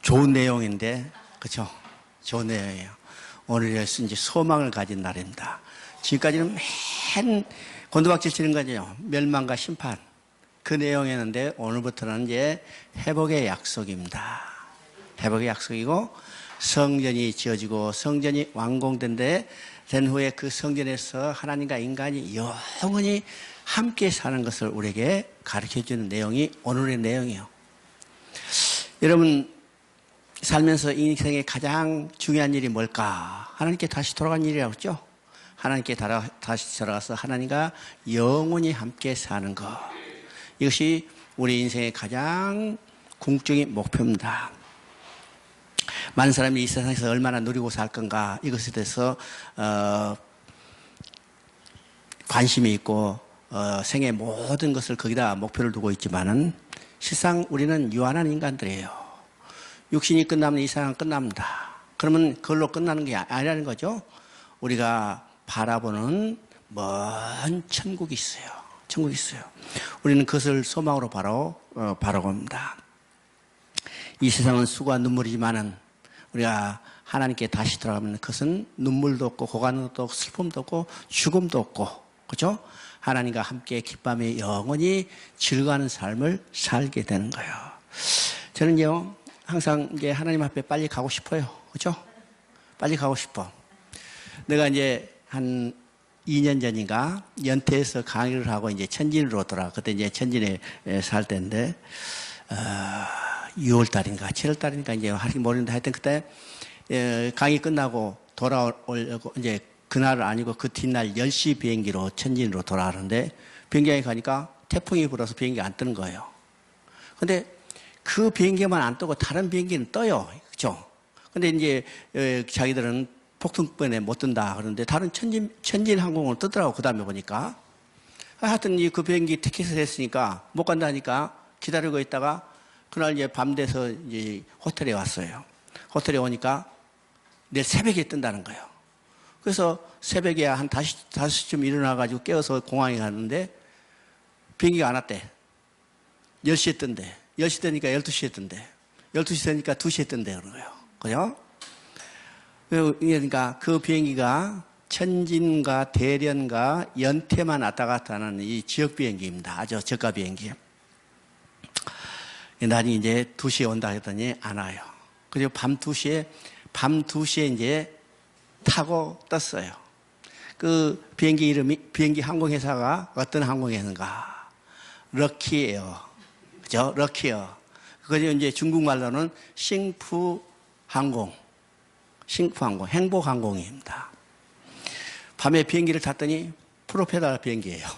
좋은 내용인데, 그렇죠? 좋은 내용이에요. 오늘 이제 소망을 가진 날입니다. 지금까지는 맨 곤두박질 치는 거죠. 멸망과 심판. 그 내용이었는데 오늘부터는 이제 회복의 약속입니다. 회복의 약속이고 성전이 지어지고 성전이 완공된 후에 그 성전에서 하나님과 인간이 영원히 함께 사는 것을 우리에게 가르쳐주는 내용이 오늘의 내용이에요. 여러분 살면서 인생의 가장 중요한 일이 뭘까? 하나님께 다시 돌아간 일이라고 했죠. 하나님께 다시 돌아가서 하나님과 영원히 함께 사는 것. 이것이 우리 인생의 가장 궁극적인 목표입니다. 많은 사람이 이 세상에서 얼마나 누리고 살 건가 이것에 대해서 관심이 있고 생의 모든 것을 거기다 목표를 두고 있지만은 실상 우리는 유한한 인간들이에요. 육신이 끝나면 이 세상은 끝납니다. 그러면 그걸로 끝나는 게 아니라는 거죠. 우리가 바라보는 먼 천국이 있어요. 천국이 있어요. 우리는 그것을 소망으로 바라봅니다. 이 세상은 수고와 눈물이지만은 우리가 하나님께 다시 돌아가면 그것은 눈물도 없고 고관도 없고 슬픔도 없고 죽음도 없고, 그렇죠? 하나님과 함께 기쁨에 영원히 즐거워하는 삶을 살게 되는 거예요. 저는요 항상 이제 하나님 앞에 빨리 가고 싶어요. 그렇죠? 빨리 가고 싶어. 내가 이제 한 2년 전인가 연태에서 강의를 하고 이제 천진으로 그때 이제 천진에 살 때인데 6월달인가 7월달인가 이제 하긴 모르겠는데 하여튼 그때 강의 끝나고 돌아오려고 이제 그날 아니고 그 뒷날 10시 비행기로 천진으로 돌아가는데 비행기에 가니까 태풍이 불어서 비행기 안 뜨는 거예요. 근데 그 비행기만 안 뜨고 다른 비행기는 떠요. 그렇죠? 근데 이제 자기들은 폭풍 때문에 못 뜬다 그러는데 다른 천진 항공은 뜨더라고. 그 다음에 보니까 하여튼 그 비행기 티켓을 했으니까 못 간다니까 기다리고 있다가 그날 이제 밤 돼서 이제 호텔에 왔어요. 호텔에 오니까 내일 새벽에 뜬다는 거예요. 그래서 새벽에 한 5시쯤 일어나가지고 깨워서 공항에 갔는데 비행기가 안 왔대. 10시에 뜬대. 10시 되니까 12시에 뜬대. 12시 되니까 2시에 뜬대 그런 거예요. 그죠? 그러니까 그 비행기가 천진과 대련과 연태만 왔다 갔다 하는 이 지역 비행기입니다. 아주 저가 비행기. 나중에 이제 2시에 온다 했더니 안 와요. 그리고 밤 2시에 이제 타고 떴어요. 그 비행기 이름이, 비행기 항공회사가 어떤 항공회사인가? 럭키에어. 그죠? 럭키에어. 그거 이제 중국말로는 싱푸항공. 행복항공입니다. 밤에 비행기를 탔더니 프로펠러 비행기예요.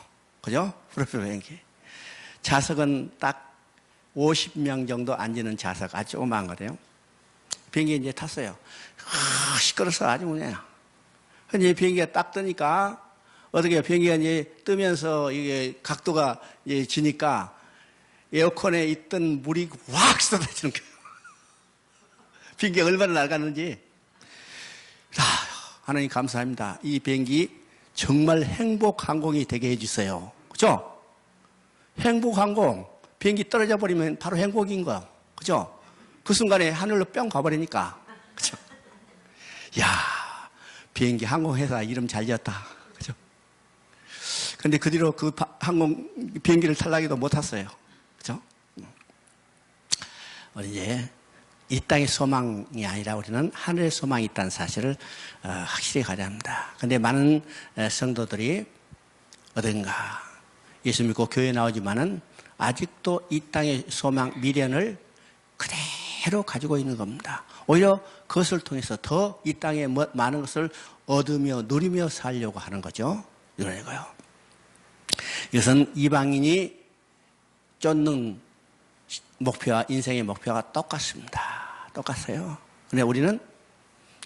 그죠? 프로펠러 비행기. 좌석은 딱 50명 정도 앉는 좌석, 아주 조그마한 거래요. 비행기에 이제 탔어요. 시끄러워서 아주 그냥. 근데 비행기가 딱 뜨니까, 어떻게 비행기가 이제 뜨면서 이게 각도가 이제 지니까 에어컨에 있던 물이 확 쏟아지는 거예요. 비행기가 얼마나 낡았는지. 하나님 감사합니다. 이 비행기 정말 행복항공이 되게 해주세요. 그죠? 행복항공. 비행기 떨어져 버리면 바로 행복인 거. 그죠? 그 순간에 하늘로 뿅 가버리니까. 그죠? 야, 비행기 항공회사 이름 잘 지었다. 그죠? 근데 그 뒤로 그 비행기를 탈락해도 못 탔어요. 그죠? 우리 이제 이 땅의 소망이 아니라 우리는 하늘의 소망이 있다는 사실을 확실히 가져야 합니다. 근데 많은 성도들이 어딘가 예수 믿고 교회에 나오지만은 아직도 이 땅의 소망, 미련을 그대로 가지고 있는 겁니다. 오히려 그것을 통해서 더 이 땅에 많은 것을 얻으며 누리며 살려고 하는 거죠. 이런 거요. 이것은 이방인이 쫓는 목표와 인생의 목표가 똑같습니다. 똑같아요. 그런데 우리는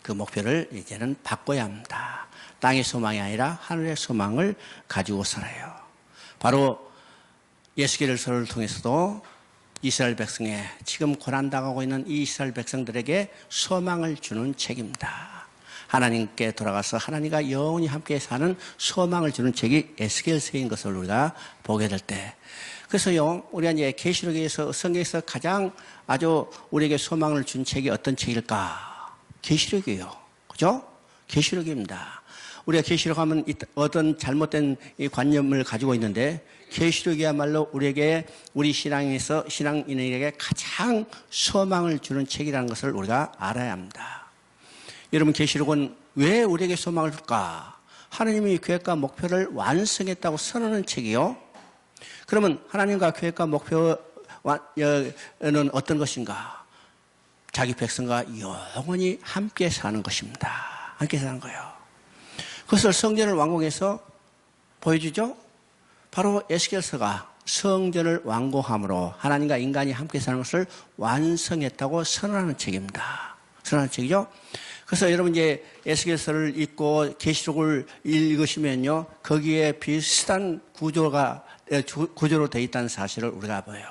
그 목표를 이제는 바꿔야 합니다. 땅의 소망이 아니라 하늘의 소망을 가지고 살아요. 바로 예수계를서를 통해서도 이스라엘 백성에 지금 고난당하고 있는 이 이스라엘 백성들에게 소망을 주는 책입니다. 하나님께 돌아가서 하나님과 영원히 함께 사는 소망을 주는 책이 에스겔서인 것을 우리가 보게 될 때 그래서요, 우리가 이제 계시록에서 성경에서 가장 아주 우리에게 소망을 준 책이 어떤 책일까? 계시록이에요. 그죠? 계시록입니다. 우리가 계시록 하면 어떤 잘못된 이 관념을 가지고 있는데 계시록이야말로 우리에게 우리 신앙인에게 가장 소망을 주는 책이라는 것을 우리가 알아야 합니다. 여러분, 계시록은 왜 우리에게 소망을 줄까? 하나님이 계획과 목표를 완성했다고 선언하는 책이요. 그러면 하나님과 계획과 목표는 어떤 것인가? 자기 백성과 영원히 함께 사는 것입니다. 함께 사는 거예요. 그것을 성전을 완공해서 보여주죠. 바로 에스겔서가 성전을 완공함으로 하나님과 인간이 함께 사는 것을 완성했다고 선언하는 책입니다. 선언하는 책이죠. 그래서 여러분 이제 에스겔서를 읽고 계시록을 읽으시면요, 거기에 비슷한 구조로 되어 있다는 사실을 우리가 보여요.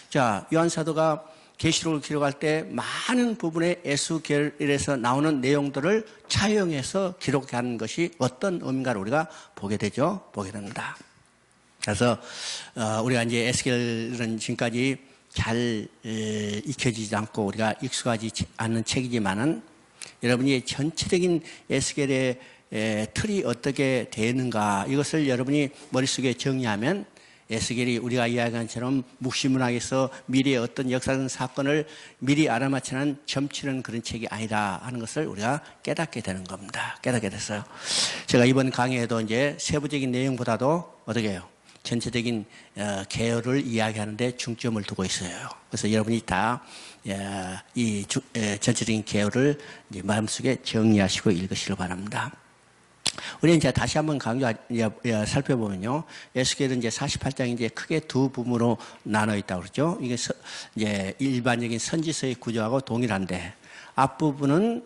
자, 요한 사도가 계시록을 기록할 때 많은 부분의 에스겔에서 나오는 내용들을 차용해서 기록하는 것이 어떤 의미인가를 우리가 보게 되죠. 보게 됩니다. 그래서 우리가 이제 에스겔은 지금까지 잘 익혀지지 않고 우리가 익숙하지 않는 책이지만은 여러분이 전체적인 에스겔의 틀이 어떻게 되는가 이것을 여러분이 머릿속에 정리하면 에스겔이 우리가 이야기한 것처럼 묵시문학에서 미래의 어떤 역사적인 사건을 미리 알아맞히는 점치는 그런 책이 아니다 하는 것을 우리가 깨닫게 되는 겁니다. 깨닫게 됐어요. 제가 이번 강의에도 이제 세부적인 내용보다도 어떻게 해요? 전체적인 계열을 이야기하는데 중점을 두고 있어요. 그래서 여러분이 다 이 전체적인 계열을 이제 마음속에 정리하시고 읽으시길 바랍니다. 우리는 이제 다시 한번 살펴보면요. 에스겔은 이제 48장이 이제 크게 두 부분으로 나눠 있다고 그러죠. 이게 이제 일반적인 선지서의 구조하고 동일한데 앞부분은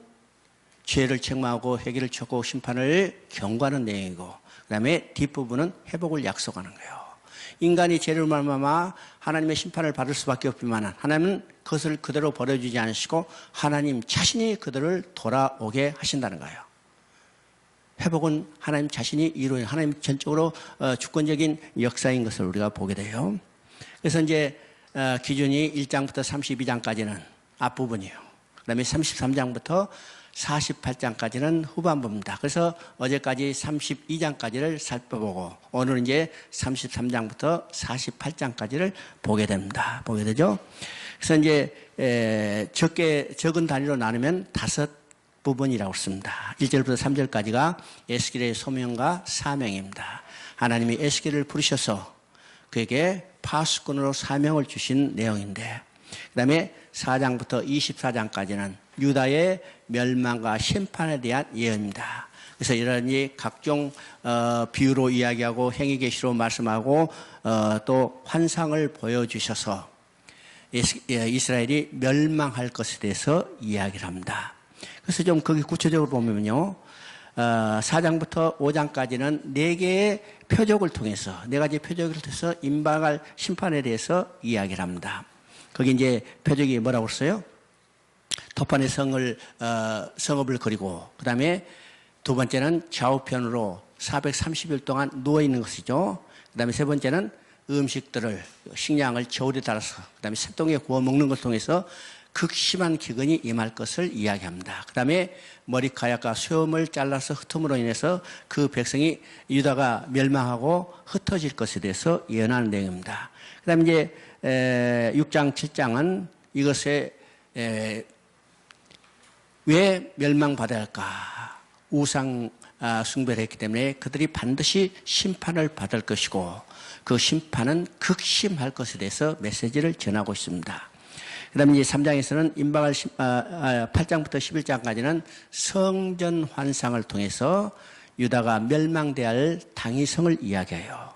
죄를 책망하고 회개를 촉구하고 심판을 경고하는 내용이고 그다음에 뒷부분은 회복을 약속하는 거예요. 인간이 죄를 말미암아 하나님의 심판을 받을 수밖에 없지만 하나님은 그것을 그대로 버려주지 않으시고 하나님 자신이 그들을 돌아오게 하신다는 거예요. 회복은 하나님 자신이 이루어진 하나님 전적으로 주권적인 역사인 것을 우리가 보게 돼요. 그래서 이제 기준이 1장부터 32장까지는 앞부분이에요. 그 다음에 33장부터 48장까지는 후반부입니다. 그래서 어제까지 32장까지를 살펴보고 오늘은 이제 33장부터 48장까지를 보게 됩니다. 보게 되죠. 그래서 이제 적은 단위로 나누면 5 부분이라고 했습니다. 1절부터 3절까지가 에스겔의 소명과 사명입니다. 하나님이 에스겔을 부르셔서 그에게 파수꾼으로 사명을 주신 내용인데 그 다음에 4장부터 24장까지는 유다의 멸망과 심판에 대한 예언입니다. 그래서 이러니 각종 비유로 이야기하고 행위계시로 말씀하고 또 환상을 보여주셔서 이스라엘이 멸망할 것에 대해서 이야기를 합니다. 그래서 좀 거기 구체적으로 보면요. 4장부터 5장까지는 4개의 표적을 통해서 4가지 표적을 통해서 임박할 심판에 대해서 이야기를 합니다. 거기 이제 표적이 뭐라고 했어요? 도판의 성읍을 그리고 그 다음에 두 번째는 좌우편으로 430일 동안 누워있는 것이죠. 그 다음에 세 번째는 음식들을 식량을 저울에 따라서 그 다음에 새똥에 구워 먹는 것을 통해서 극심한 기근이 임할 것을 이야기합니다. 그 다음에 머리카락과 수염을 잘라서 흩음으로 인해서 그 백성이 유다가 멸망하고 흩어질 것에 대해서 예언하는 내용입니다. 그 다음에 이제 6장 7장은 이것에 왜 멸망받아야 할까? 우상 숭배를 했기 때문에 그들이 반드시 심판을 받을 것이고 그 심판은 극심할 것에 대해서 메시지를 전하고 있습니다. 그 다음에 이제 3장에서는 임박할 8장부터 11장까지는 성전 환상을 통해서 유다가 멸망되어야 할 당위성을 이야기해요.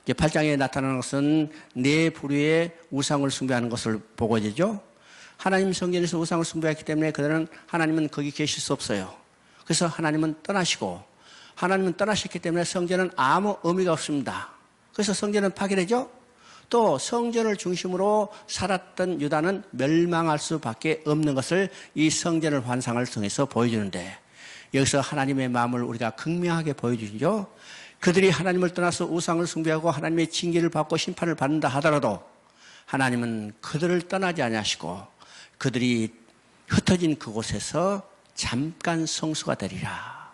이제 8장에 나타나는 것은 4부류의 우상을 숭배하는 것을 보고 되죠. 하나님 성전에서 우상을 숭배했기 때문에 그들은 하나님은 거기 계실 수 없어요. 그래서 하나님은 떠나시고 하나님은 떠나셨기 때문에 성전은 아무 의미가 없습니다. 그래서 성전은 파괴되죠. 또 성전을 중심으로 살았던 유다는 멸망할 수밖에 없는 것을 이 성전을 환상을 통해서 보여주는데 여기서 하나님의 마음을 우리가 극명하게 보여주죠. 그들이 하나님을 떠나서 우상을 숭배하고 하나님의 징계를 받고 심판을 받는다 하더라도 하나님은 그들을 떠나지 아니하시고 그들이 흩어진 그곳에서 잠깐 성수가 되리라.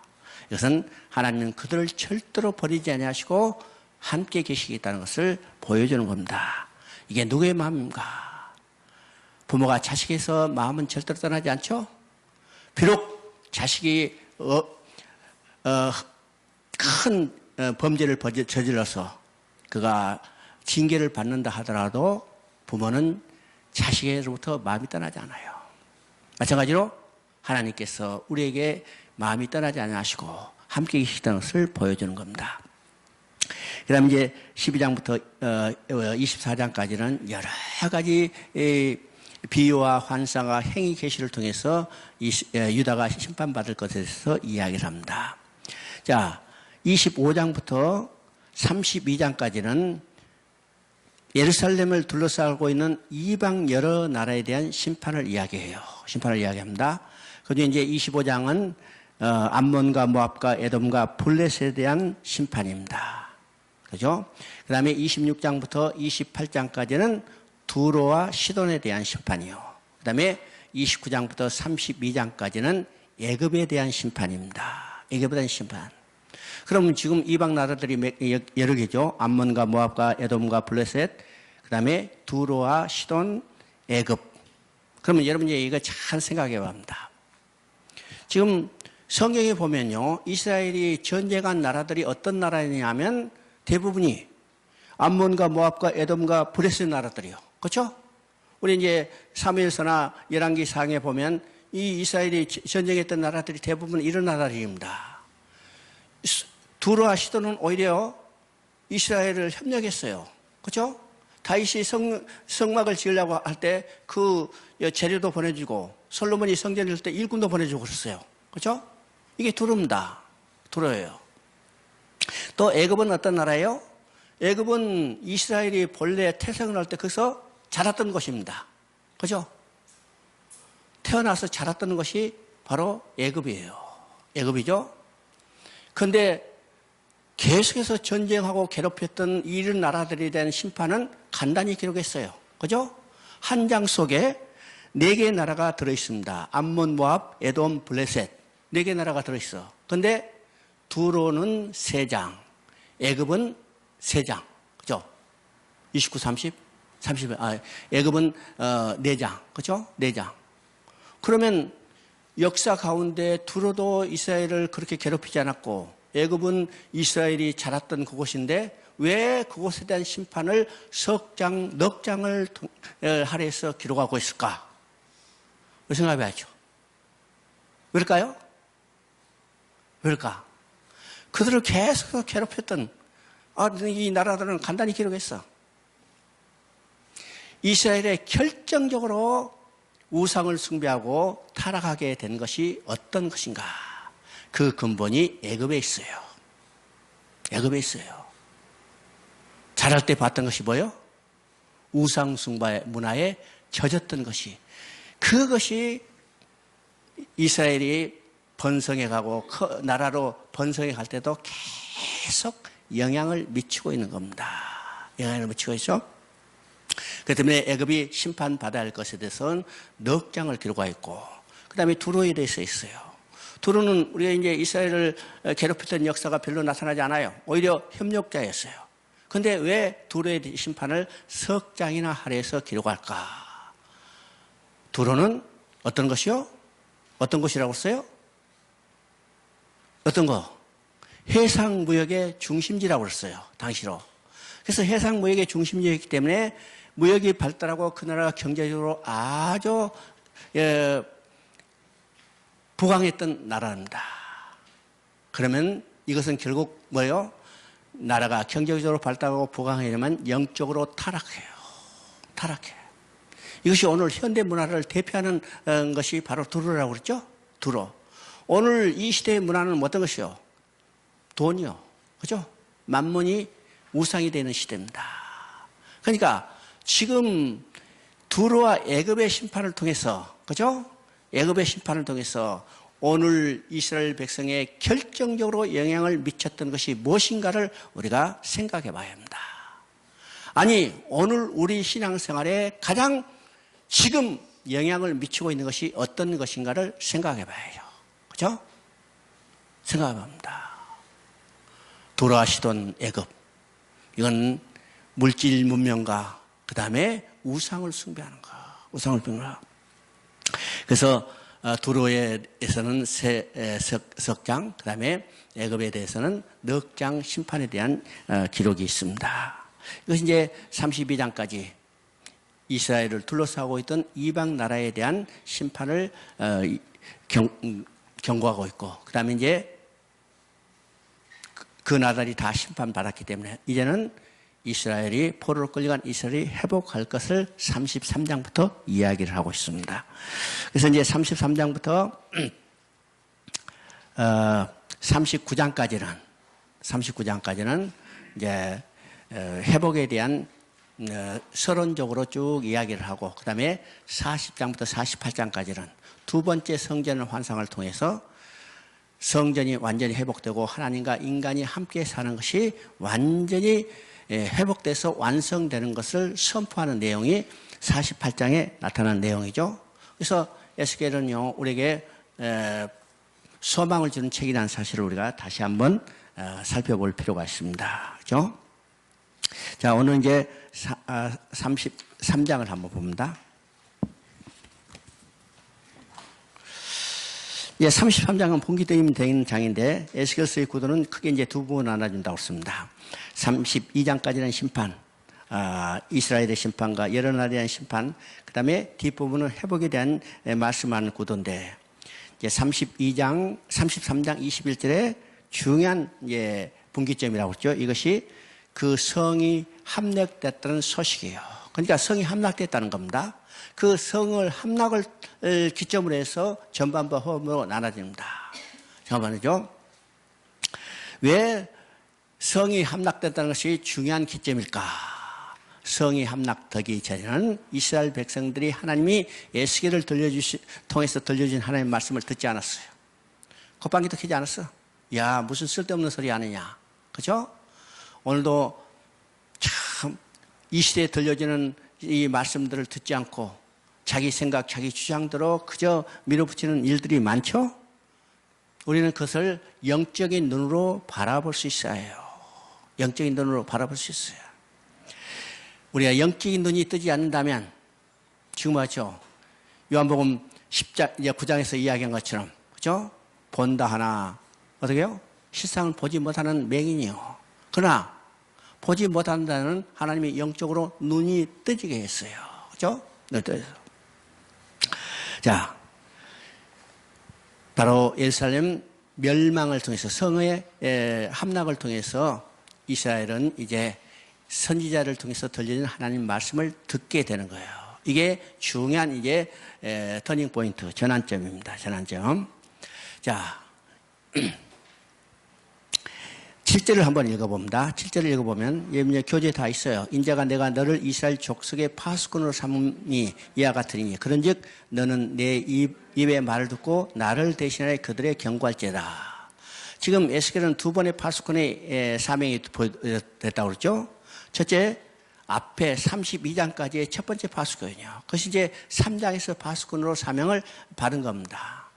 이것은 하나님은 그들을 절대로 버리지 아니하시고 함께 계시겠다는 것을 보여주는 겁니다. 이게 누구의 마음인가? 부모가 자식에서 마음은 절대로 떠나지 않죠? 비록 자식이 큰 범죄를 저질러서 그가 징계를 받는다 하더라도 부모는 자식에게로부터 마음이 떠나지 않아요. 마찬가지로 하나님께서 우리에게 마음이 떠나지 않으시고 함께 계시다는 것을 보여주는 겁니다. 그 다음에 이제 12장부터 24장까지는 여러 가지 비유와 환상과 행위 계시를 통해서 유다가 심판받을 것에 대해서 이야기를 합니다. 자, 25장부터 32장까지는 예루살렘을 둘러싸고 있는 이방 여러 나라에 대한 심판을 이야기해요. 심판을 이야기합니다. 그중에 이제 25장은 암몬과 모압과 에돔과 블레셋에 대한 심판입니다. 그죠? 그 다음에 26장부터 28장까지는 두로와 시돈에 대한 심판이요. 그 다음에 29장부터 32장까지는 애굽에 대한 심판입니다. 애굽에 대한 심판. 그러면 지금 이방 나라들이 여러 개죠. 암몬과 모압과 에돔과 블레셋, 그 다음에 두로와 시돈, 애굽. 그러면 여러분 이제 이거 잘 생각해 봅니다. 지금 성경에 보면요, 이스라엘이 전쟁한 나라들이 어떤 나라냐면 대부분이 암몬과 모압과 에돔과 블레셋 나라들이요. 그렇죠? 우리 이제 사무엘서나 열왕기상에 보면 이 이스라엘이 전쟁했던 나라들이 대부분 이런 나라들입니다. 두로와 시돈은 오히려 이스라엘을 협력했어요. 그렇죠? 다윗이 성막을 지으려고 할 때 그 재료도 보내주고 솔로몬이 성전을 질 때 일꾼도 보내주고 그랬어요. 그렇죠? 이게 두로입니다. 두로예요. 또 애굽은 어떤 나라예요? 애굽은 이스라엘이 본래 태생을 할 때 거기서 자랐던 곳입니다. 그죠? 태어나서 자랐던 것이 바로 애굽이에요. 애굽이죠? 그런데 계속해서 전쟁하고 괴롭혔던 이런 나라들에 대한 심판은 간단히 기록했어요. 그죠? 한 장 속에 4개의 나라가 들어있습니다. 암몬, 모압, 에돔, 블레셋. 4개의 나라가 들어있어. 그런데 두로는 3장, 애굽은 3장. 그죠? 29, 30, 애굽은 4장. 그죠? 4장. 그러면 역사 가운데 두로도 이스라엘을 그렇게 괴롭히지 않았고 애굽은 이스라엘이 자랐던 그곳인데 왜 그곳에 대한 심판을 넉 장을 할애해서 기록하고 있을까? 생각해야죠. 왜일까요? 왜일까? 그들을 계속 괴롭혔던 이 나라들은 간단히 기록했어. 이스라엘에 결정적으로 우상을 숭배하고 타락하게 된 것이 어떤 것인가? 그 근본이 애굽에 있어요. 애굽에 있어요. 자랄 때 봤던 것이 뭐예요? 우상 숭배 문화에 젖었던 것이. 그것이 이스라엘이 번성해가고 나라로 번성해갈 때도 계속 영향을 미치고 있는 겁니다. 영향을 미치고 있죠. 그렇기 때문에 애굽이 심판받아야 할 것에 대해서는 넉 장을 기록하고 있고 그 다음에 두로에 대해서 있어요. 두로는 우리가 이제 이스라엘을 괴롭혔던 역사가 별로 나타나지 않아요. 오히려 협력자였어요. 그런데 왜 두로의 심판을 석 장이나 할애해서 기록할까? 두로는 어떤 것이요? 어떤 것이라고 했어요? 어떤 거? 해상무역의 중심지라고 그랬어요. 당시로. 그래서 해상무역의 중심지였기 때문에 무역이 발달하고 그 나라가 경제적으로 아주 부강했던 나라입니다. 그러면 이것은 결국 뭐예요? 나라가 경제적으로 발달하고 부강하려면 영적으로 타락해요. 타락해요. 이것이 오늘 현대 문화를 대표하는 것이 바로 두로라고 그랬죠? 두로. 오늘 이 시대의 문화는 어떤 것이요? 돈이요. 그죠? 만문이 우상이 되는 시대입니다. 그러니까 지금 두로와 애굽의 심판을 통해서, 그죠? 애굽의 심판을 통해서 오늘 이스라엘 백성에 결정적으로 영향을 미쳤던 것이 무엇인가를 우리가 생각해 봐야 합니다. 아니, 오늘 우리 신앙생활에 가장 지금 영향을 미치고 있는 것이 어떤 것인가를 생각해 봐야 해요. 그죠? 생각해 봅니다. 돌아가시던 애굽. 이건 물질 문명과 그 다음에 우상을 숭배하는 거. 우상을 숭배하는 거. 그래서 두로에서는 석장, 그 다음에 애굽에 대해서는 넉장 심판에 대한 기록이 있습니다. 이것이 이제 32장까지 이스라엘을 둘러싸고 있던 이방 나라에 대한 심판을 경고하고 있고, 그 다음에 이제 그 나라들이 다 심판받았기 때문에 이제는 이스라엘이 포로로 끌려간 이스라엘이 회복할 것을 33장부터 이야기를 하고 있습니다. 그래서 이제 33장부터 39장까지는 이제 회복에 대한 서론적으로 쭉 이야기를 하고, 그 다음에 40장부터 48장까지는 두 번째 성전의 환상을 통해서 성전이 완전히 회복되고 하나님과 인간이 함께 사는 것이 완전히 회복돼서 완성되는 것을 선포하는 내용이 48장에 나타난 내용이죠. 그래서 에스겔은요, 우리에게 소망을 주는 책이라는 사실을 우리가 다시 한번 살펴볼 필요가 있습니다. 그죠? 자, 오늘 이제 33장을 한번 봅니다. 예, 33장은 본기되면 되는 장인데, 에스겔서의 구도는 크게 이제 두 부분 나눠진다고 했습니다. 32장까지는 심판, 이스라엘의 심판과 여러 나라에 대한 심판, 그 다음에 뒷부분은 회복에 대한 말씀하는 구도인데, 이제 33장 21절에 중요한 분기점이라고 했죠. 이것이 그 성이 함락됐다는 소식이에요. 그러니까 성이 함락됐다는 겁니다. 그 성을 함락을 기점으로 해서 전반부 후반부로 나눠집니다. 잠깐만요. 왜 성이 함락됐다는 것이 중요한 기점일까? 성이 함락되기 전에는 이스라엘 백성들이 하나님이 에스겔을 통해서 들려주신 하나님의 말씀을 듣지 않았어요. 콧방귀도 켜지 않았어. 야, 무슨 쓸데없는 소리 하느냐. 그죠? 오늘도 참 이 시대에 들려지는 이 말씀들을 듣지 않고 자기 생각, 자기 주장대로 그저 밀어붙이는 일들이 많죠? 우리는 그것을 영적인 눈으로 바라볼 수 있어야 해요. 영적인 눈으로 바라볼 수 있어요. 우리가 영적인 눈이 뜨지 않는다면, 지금 맞죠? 요한복음 9장에서 이야기한 것처럼, 그죠? 본다 하나, 어떻게 해요? 실상을 보지 못하는 맹인이요. 그러나, 보지 못한다는 하나님이 영적으로 눈이 뜨지게 했어요. 그죠? 자, 바로 예루살렘 멸망을 통해서, 성의 함락을 통해서 이스라엘은 이제 선지자를 통해서 들려진 하나님 말씀을 듣게 되는 거예요. 이게 중요한 이제 터닝 포인트, 전환점입니다. 전환점. 자, 7절을 한번 읽어봅니다. 7절을 읽어보면 예문의 교재에 다 있어요. 인자가 내가 너를 이스라엘 족속의 파수꾼으로 삼음이 이와 같으니 그런즉 너는 내 입의 말을 듣고 나를 대신하여 그들의 경고할지어다. 지금 에스겔은 두 번의 파수꾼의 사명이 됐다고 그랬죠. 첫째, 앞에 32장까지의 첫 번째 파수꾼이요. 그것이 이제 3장에서 파수꾼으로 사명을 받은 겁니다.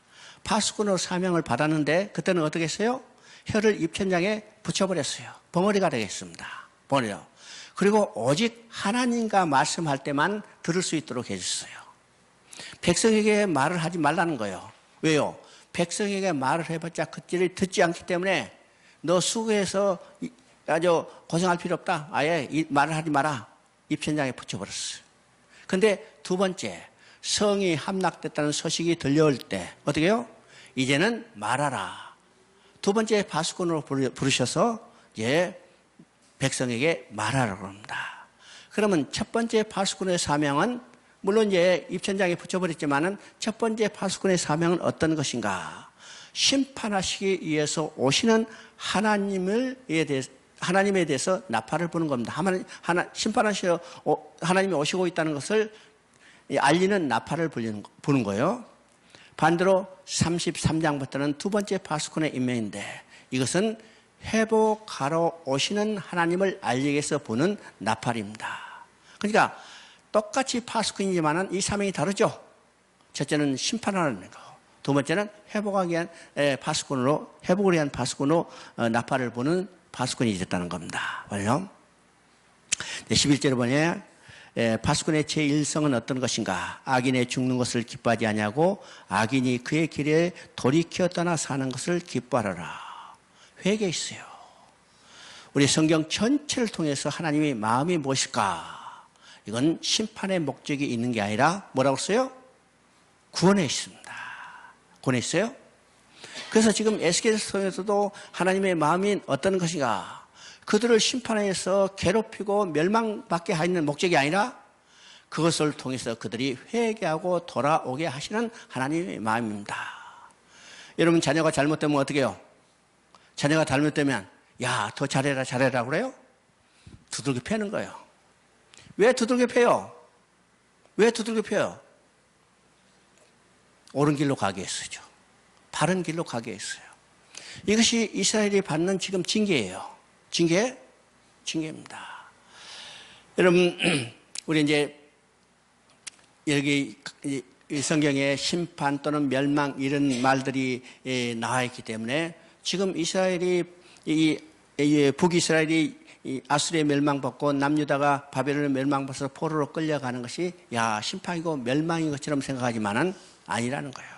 파수꾼으로 사명을 받았는데 그때는 어떻게 했어요? 혀를 입천장에 붙여버렸어요. 벙어리가 되겠습니다. 벙어리요. 그리고 오직 하나님과 말씀할 때만 들을 수 있도록 해줬어요. 백성에게 말을 하지 말라는 거예요. 왜요? 백성에게 말을 해봤자 그들이 듣지 않기 때문에 너 수고해서 아주 고생할 필요 없다. 아예 말을 하지 마라. 입천장에 붙여버렸어요. 근데 두 번째, 성이 함락됐다는 소식이 들려올 때 어떻게 해요? 이제는 말하라. 두 번째 파수꾼으로 부르셔서 이제 백성에게 말하라고 합니다. 그러면 첫 번째 파수꾼의 사명은 물론 이제 입천장에 붙여버렸지만은 첫 번째 파수꾼의 사명은 어떤 것인가? 심판하시기 위해서 오시는 하나님에 대해서 나팔을 부는 겁니다. 심판하시어 하나님이 오시고 있다는 것을 알리는 나팔을 부는 거예요. 반대로 33장부터는 두 번째 파수꾼의 임명인데 이것은 회복하러 오시는 하나님을 알리기 위해서 보는 나팔입니다. 그러니까 똑같이 파수꾼이지만은 이 사명이 다르죠. 첫째는 심판하는 거, 두 번째는 회복하기 위한 파수꾼으로, 회복을 위한 파수꾼으로 나팔을 보는 파수꾼이 됐다는 겁니다. 왜요? 11절에 보니 파수꾼의 제1성은 어떤 것인가? 악인의 죽는 것을 기뻐하지 아니하고 악인이 그의 길에 돌이켜 떠나 사는 것을 기뻐하라. 회개했어요. 우리 성경 전체를 통해서 하나님의 마음이 무엇일까? 이건 심판의 목적이 있는 게 아니라 뭐라고 써요? 구원에 있습니다. 구원에 있어요? 그래서 지금 에스겔서 통해서도 하나님의 마음이 어떤 것인가? 그들을 심판해서 괴롭히고 멸망받게 하는 목적이 아니라 그것을 통해서 그들이 회개하고 돌아오게 하시는 하나님의 마음입니다. 여러분 자녀가 잘못되면 어떻게 해요? 자녀가 잘못되면 야, 더 잘해라 잘해라 그래요? 두들겨 패는 거예요. 왜 두들겨 패요? 왜 두들겨 패요? 옳은 길로 가게 했어요. 바른 길로 가게 했어요. 이것이 이스라엘이 받는 지금 징계예요. 징계입니다. 여러분, 우리 이제 여기 성경에 심판 또는 멸망 이런 말들이 나와 있기 때문에 지금 이스라엘이 북이스라엘이 아수리에 멸망받고 남유다가 바벨론에 멸망받아서 포로로 끌려가는 것이 야 심판이고 멸망인 것처럼 생각하지만은 아니라는 거예요.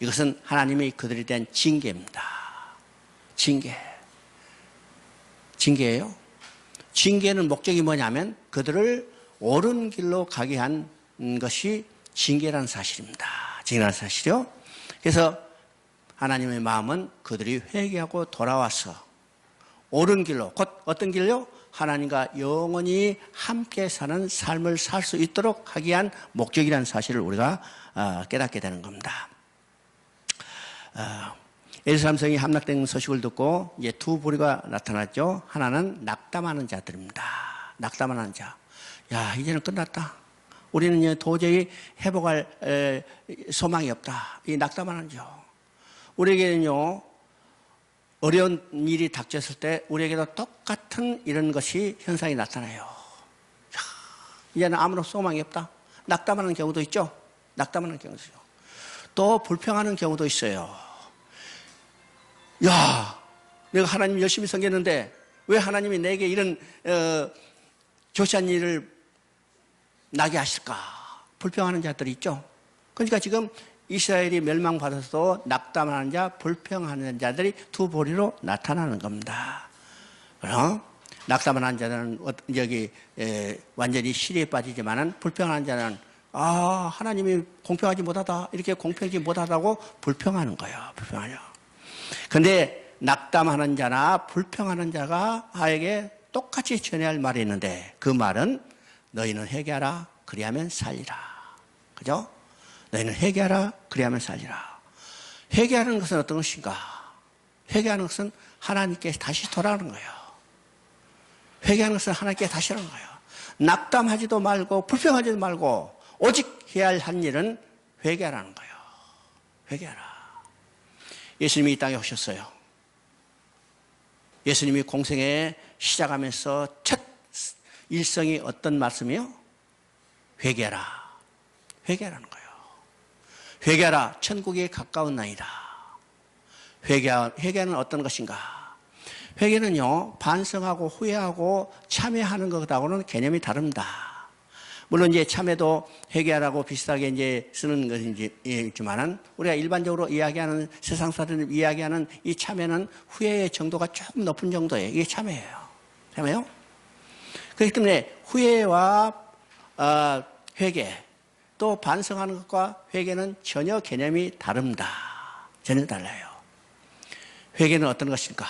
이것은 하나님의 그들에 대한 징계입니다. 징계예요. 징계는 목적이 뭐냐면 그들을 옳은 길로 가게 한 것이 징계라는 사실입니다. 징계라는 사실이요. 그래서 하나님의 마음은 그들이 회개하고 돌아와서 옳은 길로, 곧 어떤 길로? 하나님과 영원히 함께 사는 삶을 살 수 있도록 하기 위한 목적이라는 사실을 우리가 깨닫게 되는 겁니다. 예루살렘 성이 함락된 소식을 듣고 이제 두 부류가 나타났죠. 하나는 낙담하는 자들입니다. 낙담하는 자. 야, 이제는 끝났다. 우리는 도저히 회복할 소망이 없다. 이 낙담하는 자. 우리에게는요, 어려운 일이 닥쳤을 때 우리에게도 똑같은 이런 것이 현상이 나타나요. 야, 이제는 아무런 소망이 없다. 낙담하는 경우도 있죠. 낙담하는 경우도 있어요. 또 불평하는 경우도 있어요. 야, 내가 하나님 열심히 섬겼는데 왜 하나님이 내게 이런 교시한 일을 나게 하실까? 불평하는 자들이 있죠. 그러니까 지금 이스라엘이 멸망받아서 낙담하는 자, 불평하는 자들이 두 보리로 나타나는 겁니다. 그럼 낙담하는 자는 여기 완전히 시리에 빠지지만은 불평하는 자는 하나님이 공평하지 못하다 이렇게 공평하지 못하다고 불평하는 거예요. 불평하죠. 그런데 낙담하는 자나 불평하는 자가 아에게 똑같이 전해야 할 말이 있는데 그 말은 너희는 회개하라 그리하면 살리라. 그죠? 너희는 회개하라 그리하면 살리라. 회개하는 것은 어떤 것인가? 회개하는 것은 하나님께 다시 돌아가는 거예요. 회개하는 것은 하나님께 다시 돌아가는 거예요. 낙담하지도 말고 불평하지도 말고 오직 해야 할 일은 회개하라는 거예요. 회개하라. 예수님이 이 땅에 오셨어요. 예수님이 공생에 시작하면서 첫 일성이 어떤 말씀이요? 회개하라. 회개하라는 거예요. 회개하라. 천국에 가까운 나이다. 회개는 어떤 것인가? 회개는요, 반성하고 후회하고 참회하는 것하고는 개념이 다릅니다. 물론 이제 참회도 회개하라고 비슷하게 이제 쓰는 것이지만은 우리가 일반적으로 이야기하는 세상 사람들이 이야기하는 이 참회는 후회의 정도가 조금 높은 정도예요. 이게 참회예요. 참회요? 그렇기 때문에 후회와 회개 또 반성하는 것과 회개는 전혀 개념이 다릅니다. 전혀 달라요. 회개는 어떤 것인가?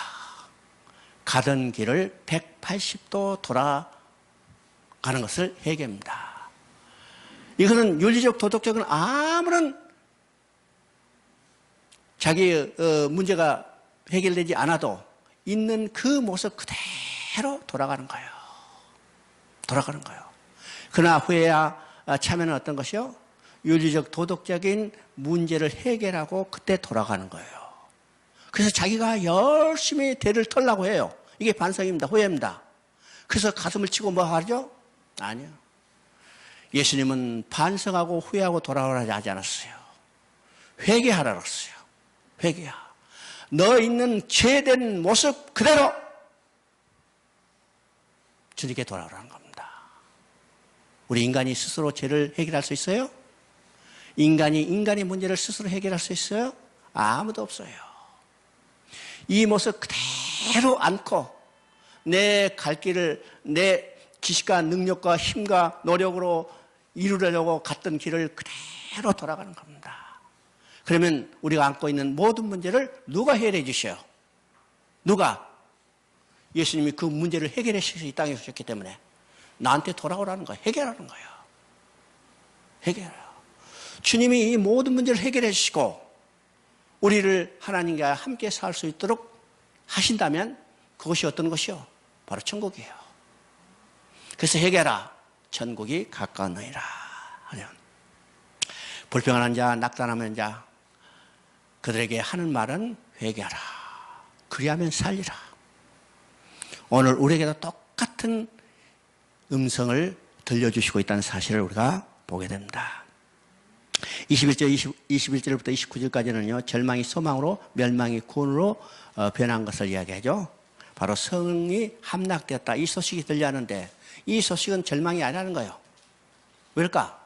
가던 길을 180도 돌아가는 것을 회개입니다. 이거는 윤리적, 도덕적인 아무런 자기의 문제가 해결되지 않아도 있는 그 모습 그대로 돌아가는 거예요. 돌아가는 거예요. 그러나 후회야 참회는 어떤 것이요? 윤리적 도덕적인 문제를 해결하고 그때 돌아가는 거예요. 그래서 자기가 열심히 대를 털려고 해요. 이게 반성입니다. 후회입니다. 그래서 가슴을 치고 뭐 하죠? 아니요. 예수님은 반성하고 후회하고 돌아오라 하지 않았어요. 회개하라 그랬어요. 회개하. 너 있는 죄된 모습 그대로 주님께 돌아오라는 겁니다. 우리 인간이 스스로 죄를 해결할 수 있어요? 인간의 문제를 스스로 해결할 수 있어요? 아무도 없어요. 이 모습 그대로 안고 내 갈 길을 내 지식과 능력과 힘과 노력으로 이루려고 갔던 길을 그대로 돌아가는 겁니다. 그러면 우리가 안고 있는 모든 문제를 누가 해결해 주셔요? 누가? 예수님이 그 문제를 해결해 주셔서 이 땅에 오셨기 때문에 나한테 돌아오라는 거예요. 해결하는 거예요. 해결해요. 주님이 이 모든 문제를 해결해 주시고 우리를 하나님과 함께 살 수 있도록 하신다면 그것이 어떤 것이요? 바로 천국이에요. 그래서 회개하라. 천국이 가까웠느니라. 불평하는 자, 낙담하는 자 그들에게 하는 말은 회개하라. 그리하면 살리라. 오늘 우리에게도 똑같은 음성을 들려주시고 있다는 사실을 우리가 보게 됩니다. 21절부터 29절까지는요, 절망이 소망으로, 멸망이 구원으로 변한 것을 이야기하죠. 바로 성이 함락되었다. 이 소식이 들려하는데, 이 소식은 절망이 아니라는 거예요. 왜일까?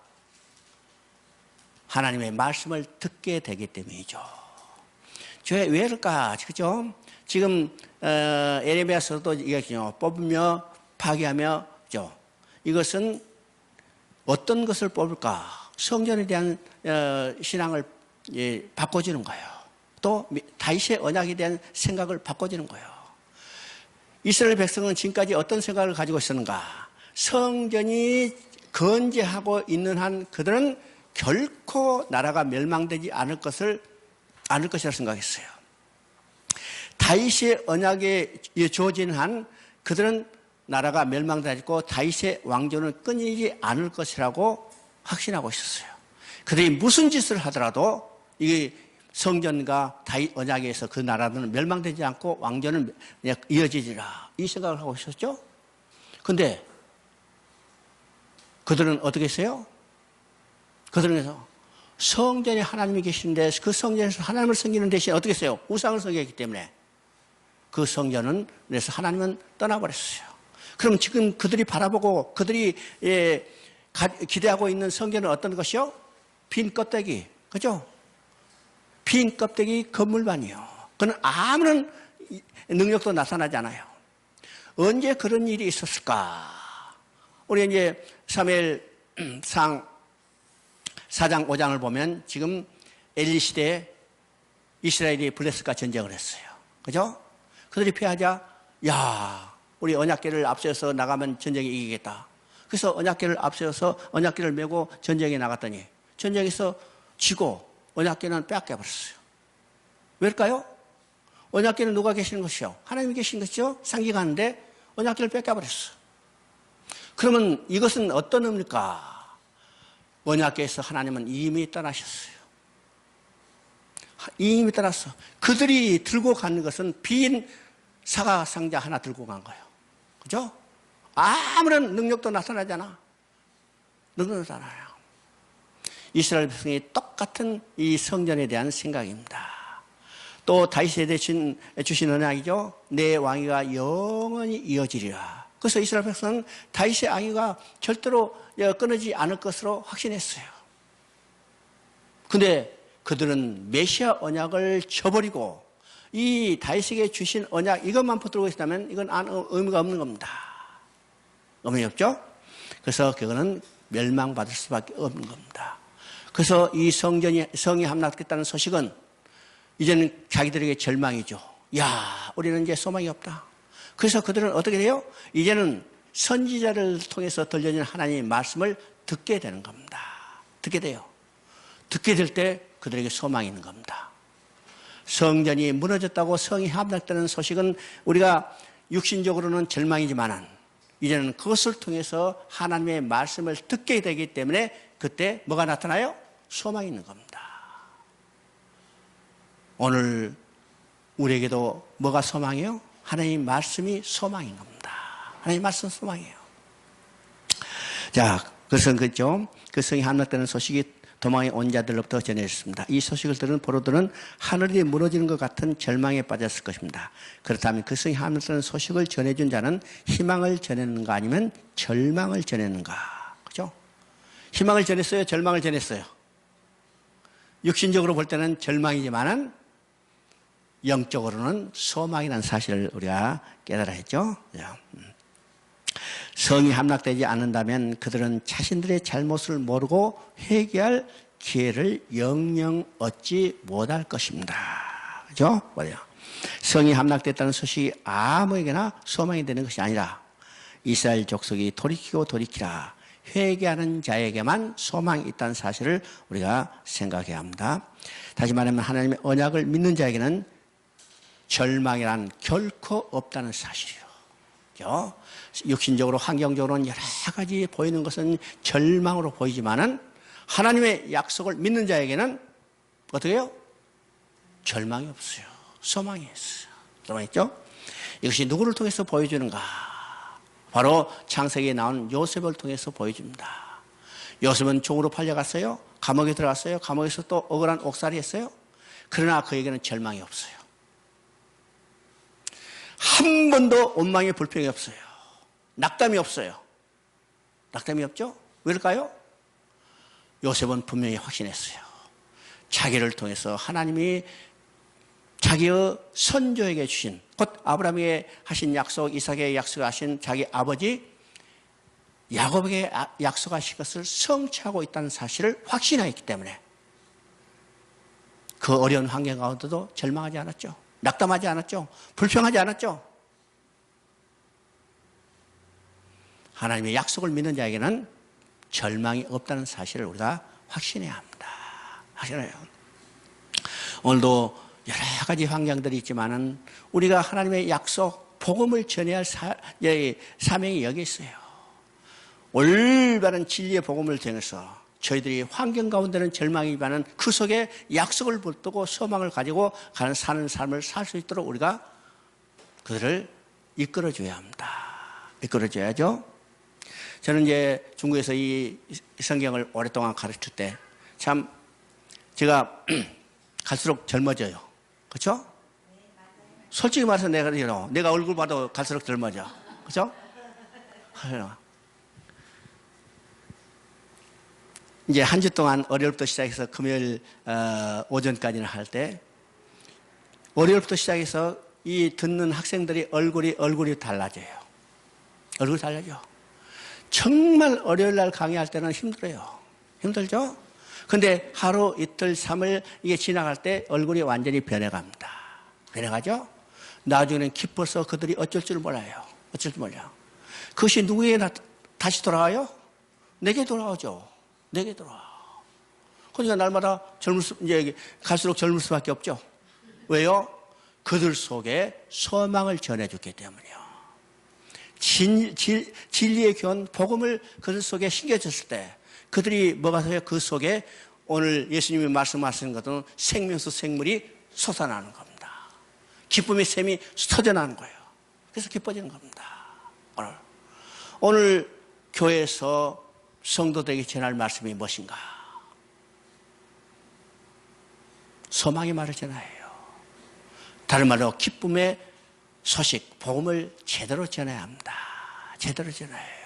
하나님의 말씀을 듣게 되기 때문이죠. 왜일까? 그죠? 지금, 에레미야서도 이야기죠. 뽑으며, 파괴하며, 죠. 이것은 어떤 것을 뽑을까? 성전에 대한 신앙을 바꿔주는 거예요. 또 다윗의 언약에 대한 생각을 바꿔주는 거예요. 이스라엘 백성은 지금까지 어떤 생각을 가지고 있었는가? 성전이 건재하고 있는 한 그들은 결코 나라가 멸망되지 않을 것이라 생각했어요. 다윗의 언약에 주어진 한 그들은 나라가 멸망되지 않고 다윗의 왕조는 끊이지 않을 것이라고 확신하고 있었어요. 그들이 무슨 짓을 하더라도 이 성전과 다윗 언약에서 그 나라는 멸망되지 않고 왕조는 이어지리라 이 생각을 하고 있었죠. 그런데 그들은 어떻게 했어요? 그들은 성전에 하나님이 계시는데 그 성전에서 하나님을 섬기는 대신 어떻게 했어요? 우상을 섬기기 때문에 그 성전은 그래서 하나님은 떠나버렸어요. 그럼 지금 그들이 바라보고 그들이 기대하고 있는 성전은 어떤 것이요? 빈 껍데기, 그죠? 빈 껍데기 건물만이요. 그는 아무런 능력도 나타나지 않아요. 언제 그런 일이 있었을까? 우리 이제 사무엘상 4장 5장을 보면 지금 엘리 시대에 이스라엘이 블레셋과 전쟁을 했어요. 그죠? 그들이 패하자, 야, 우리 언약궤를 앞세워서 나가면 전쟁에 이기겠다. 그래서 언약궤를 앞세워서 언약궤를 메고 전쟁에 나갔더니 전쟁에서 지고 언약궤는 빼앗겨버렸어요. 왜일까요? 언약궤는 누가 계시는 것이요? 하나님이 계신 것이죠? 상기가는데 언약궤를 뺏겨버렸어. 그러면 이것은 어떤 의미입니까? 언약궤에서 하나님은 이미 떠나셨어요. 이미 떠났어. 그들이 들고 가는 것은 빈 사과 상자 하나 들고 간 거예요. 그죠? 아무런 능력도 나타나지 않아. 능력도 나타나요. 이스라엘 백성이 똑같은 이 성전에 대한 생각입니다. 또 다윗에 주신 언약이죠. 내 왕위가 영원히 이어지리라. 그래서 이스라엘 백성은 다윗의 왕위가 절대로 끊어지지 않을 것으로 확신했어요. 근데 그들은 메시아 언약을 저버리고 이 다윗에게 주신 언약 이것만 붙들고 있다면 이건 의미가 없는 겁니다. 의미 없죠? 그래서 그거는 멸망받을 수밖에 없는 겁니다. 그래서 이 성이 함락됐다는 소식은 이제는 자기들에게 절망이죠. 야, 우리는 이제 소망이 없다. 그래서 그들은 어떻게 돼요? 이제는 선지자를 통해서 들려진 하나님의 말씀을 듣게 되는 겁니다. 듣게 돼요. 듣게 될 때 그들에게 소망이 있는 겁니다. 성전이 무너졌다고 성이 함락되는 소식은 우리가 육신적으로는 절망이지만은 이제는 그것을 통해서 하나님의 말씀을 듣게 되기 때문에 그때 뭐가 나타나요? 소망이 있는 겁니다. 오늘 우리에게도 뭐가 소망이에요? 하나님 말씀이 소망인 겁니다. 하나님 말씀 소망이에요. 자, 그것은 그죠? 그 성이 함락되는 소식이 도망에 온 자들로부터 전해졌습니다. 이 소식을 들은 포로들은 하늘이 무너지는 것 같은 절망에 빠졌을 것입니다. 그렇다면 그 성이 함락되는 소식을 전해준 자는 희망을 전했는가 아니면 절망을 전했는가? 그죠? 희망을 전했어요? 절망을 전했어요? 육신적으로 볼 때는 절망이지만은 영적으로는 소망이라는 사실을 우리가 깨달아야 했죠. 성이 함락되지 않는다면 그들은 자신들의 잘못을 모르고 회개할 기회를 영영 얻지 못할 것입니다. 그죠? 뭐예요? 성이 함락됐다는 소식이 아무에게나 소망이 되는 것이 아니라 이스라엘 족속이 돌이키고 돌이키라 회개하는 자에게만 소망이 있다는 사실을 우리가 생각해야 합니다. 다시 말하면 하나님의 언약을 믿는 자에게는 절망이란 결코 없다는 사실이에요. 육신적으로 환경적으로는 여러 가지 보이는 것은 절망으로 보이지만은 하나님의 약속을 믿는 자에게는 어떻게 해요? 절망이 없어요. 소망이 있어요. 소망이 있죠? 이것이 누구를 통해서 보여주는가? 바로 창세기에 나온 요셉을 통해서 보여줍니다. 요셉은 종으로 팔려갔어요. 감옥에 들어갔어요. 감옥에서 또 억울한 옥살이 했어요. 그러나 그에게는 절망이 없어요. 한 번도 원망의 불평이 없어요. 낙담이 없어요. 낙담이 없죠? 왜일까요? 요셉은 분명히 확신했어요. 자기를 통해서 하나님이 자기의 선조에게 주신 곧 아브라함에게 하신 약속, 이삭에게 약속하신 자기 아버지 야곱에게 약속하신 것을 성취하고 있다는 사실을 확신하였기 때문에 그 어려운 환경 가운데도 절망하지 않았죠. 낙담하지 않았죠. 불평하지 않았죠. 하나님의 약속을 믿는 자에게는 절망이 없다는 사실을 우리가 확신해야 합니다. 확신해요. 오늘도 여러 가지 환경들이 있지만은 우리가 하나님의 약속, 복음을 전해야 할 사명이 여기 있어요. 올바른 진리의 복음을 통해서 저희들이 환경 가운데는 절망이지만은 그 속에 약속을 붙들고 소망을 가지고 사는 삶을 살 수 있도록 우리가 그들을 이끌어줘야 합니다. 이끌어줘야죠. 저는 이제 중국에서 이 성경을 오랫동안 가르칠 때 참 제가 갈수록 젊어져요. 그렇죠? 솔직히 말해서 내가 얼굴 봐도 갈수록 젊어져. 그렇죠? 이제 한 주 동안 월요일부터 시작해서 금요일 오전까지는 할 때 월요일부터 시작해서 이 듣는 학생들이 얼굴이 달라져요. 얼굴이 달라져. 정말 월요일 날 강의할 때는 힘들어요. 힘들죠? 근데 하루, 이틀, 3일 이게 지나갈 때 얼굴이 완전히 변해갑니다. 변해가죠? 나중에는 기뻐서 그들이 어쩔 줄 몰라요. 어쩔 줄 몰라요. 그것이 누구에게 다시 돌아와요? 내게 돌아오죠. 내게 돌아와. 그러니까 날마다 이제 갈수록 젊을 수밖에 없죠. 왜요? 그들 속에 소망을 전해줬기 때문이요. 진리의 교훈, 복음을 그들 속에 심겨졌을 때 그들이 뭐가 돼요? 그 속에 오늘 예수님이 말씀하시는 것은 생명수 생물이 솟아나는 겁니다. 기쁨의 샘이 터져나는 거예요. 그래서 기뻐지는 겁니다. 오늘 교회에서 성도들에게 전할 말씀이 무엇인가? 소망의 말을 전해요. 다른 말로 기쁨의 소식, 복음을 제대로 전해야 합니다. 제대로 전해요.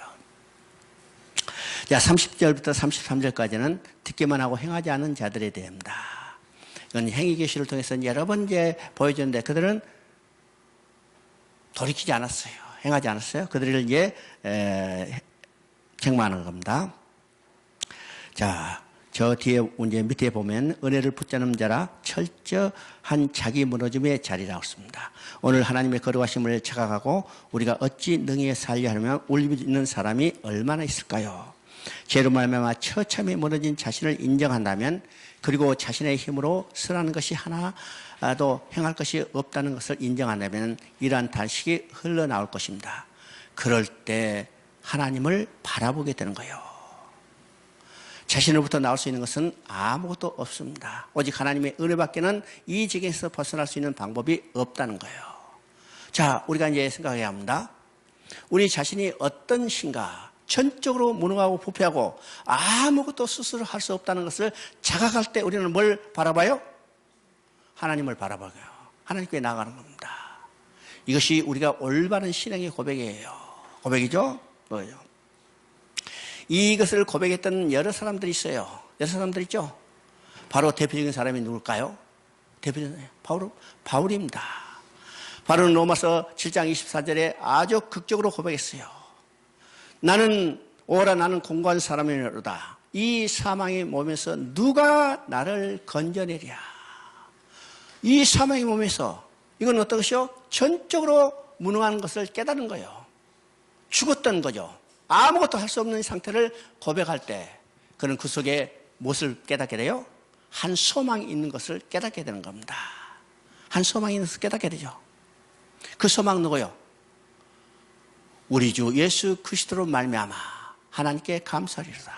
자, 30절부터 33절까지는 듣기만 하고 행하지 않는 자들에 대합니다. 이건 행위계시를 통해서 여러 번 이제 보여줬는데 그들은 돌이키지 않았어요. 행하지 않았어요. 그들을 이제 책망하는 겁니다. 자, 저 뒤에 이제 밑에 보면 은혜를 붙잡는 자라 철저한 자기 무너짐의 자리라고 씁니다. 오늘 하나님의 거룩하심을 착각하고 우리가 어찌 능히 살려 하면 울고 있는 사람이 얼마나 있을까요? 죄로 말미암아 처참히 무너진 자신을 인정한다면 그리고 자신의 힘으로 선하는 것이 하나도 행할 것이 없다는 것을 인정한다면 이러한 단식이 흘러나올 것입니다. 그럴 때 하나님을 바라보게 되는 거예요. 자신으로부터 나올 수 있는 것은 아무것도 없습니다. 오직 하나님의 은혜밖에는 이 지경에서 벗어날 수 있는 방법이 없다는 거예요. 자, 우리가 이제 생각해야 합니다. 우리 자신이 어떤 신가, 전적으로 무능하고 부패하고 아무것도 스스로 할 수 없다는 것을 자각할 때 우리는 뭘 바라봐요? 하나님을 바라봐요. 하나님께 나아가는 겁니다. 이것이 우리가 올바른 신앙의 고백이에요. 고백이죠? 뭐예요? 이것을 고백했던 여러 사람들이 있어요. 여러 사람들 있죠? 바로 대표적인 사람이 누굴까요? 대표적인 바울입니다. 바울은 로마서 7장 24절에 아주 극적으로 고백했어요. 나는 공고한 사람이로다. 이 사망의 몸에서 누가 나를 건져내랴. 이 사망의 몸에서 이건 어떤 것이요? 전적으로 무능한 것을 깨달은 거예요. 죽었던 거죠. 아무것도 할 수 없는 상태를 고백할 때 그는 그 속에 무엇을 깨닫게 돼요? 한 소망이 있는 것을 깨닫게 되는 겁니다. 한 소망이 있는 것을 깨닫게 되죠. 그 소망은 누구요? 우리 주 예수 그리스도로 말미암아 하나님께 감사하리로다.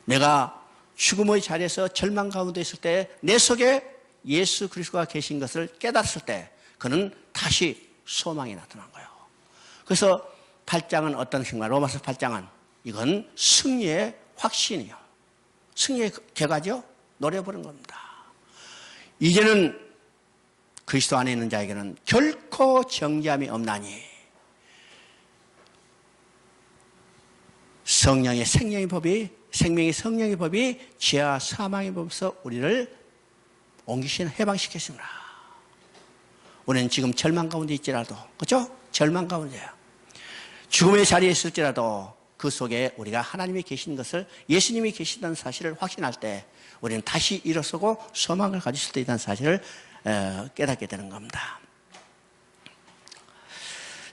내가 죽음의 자리에서 절망 가운데 있을 때 내 속에 예수 그리스도가 계신 것을 깨달았을 때 그는 다시 소망이 나타난 거예요. 그래서 8장은 어떤 것인가? 로마서 8장은 이건 승리의 확신이요. 승리의 결과죠. 노래 부르는 겁니다. 이제는 그리스도 안에 있는 자에게는 결코 정죄함이 없나니 성령의 생명의 성령의 법이 죄와 사망의 법에서 우리를 옮기시는 해방시켰습니다. 우리는 지금 절망 가운데 있지라도, 그렇죠? 절망 가운데요. 죽음의 자리에 있을지라도 그 속에 우리가 하나님이 계신 것을, 예수님이 계시다는 사실을 확신할 때 우리는 다시 일어서고 소망을 가질 수 있다는 사실을 깨닫게 되는 겁니다.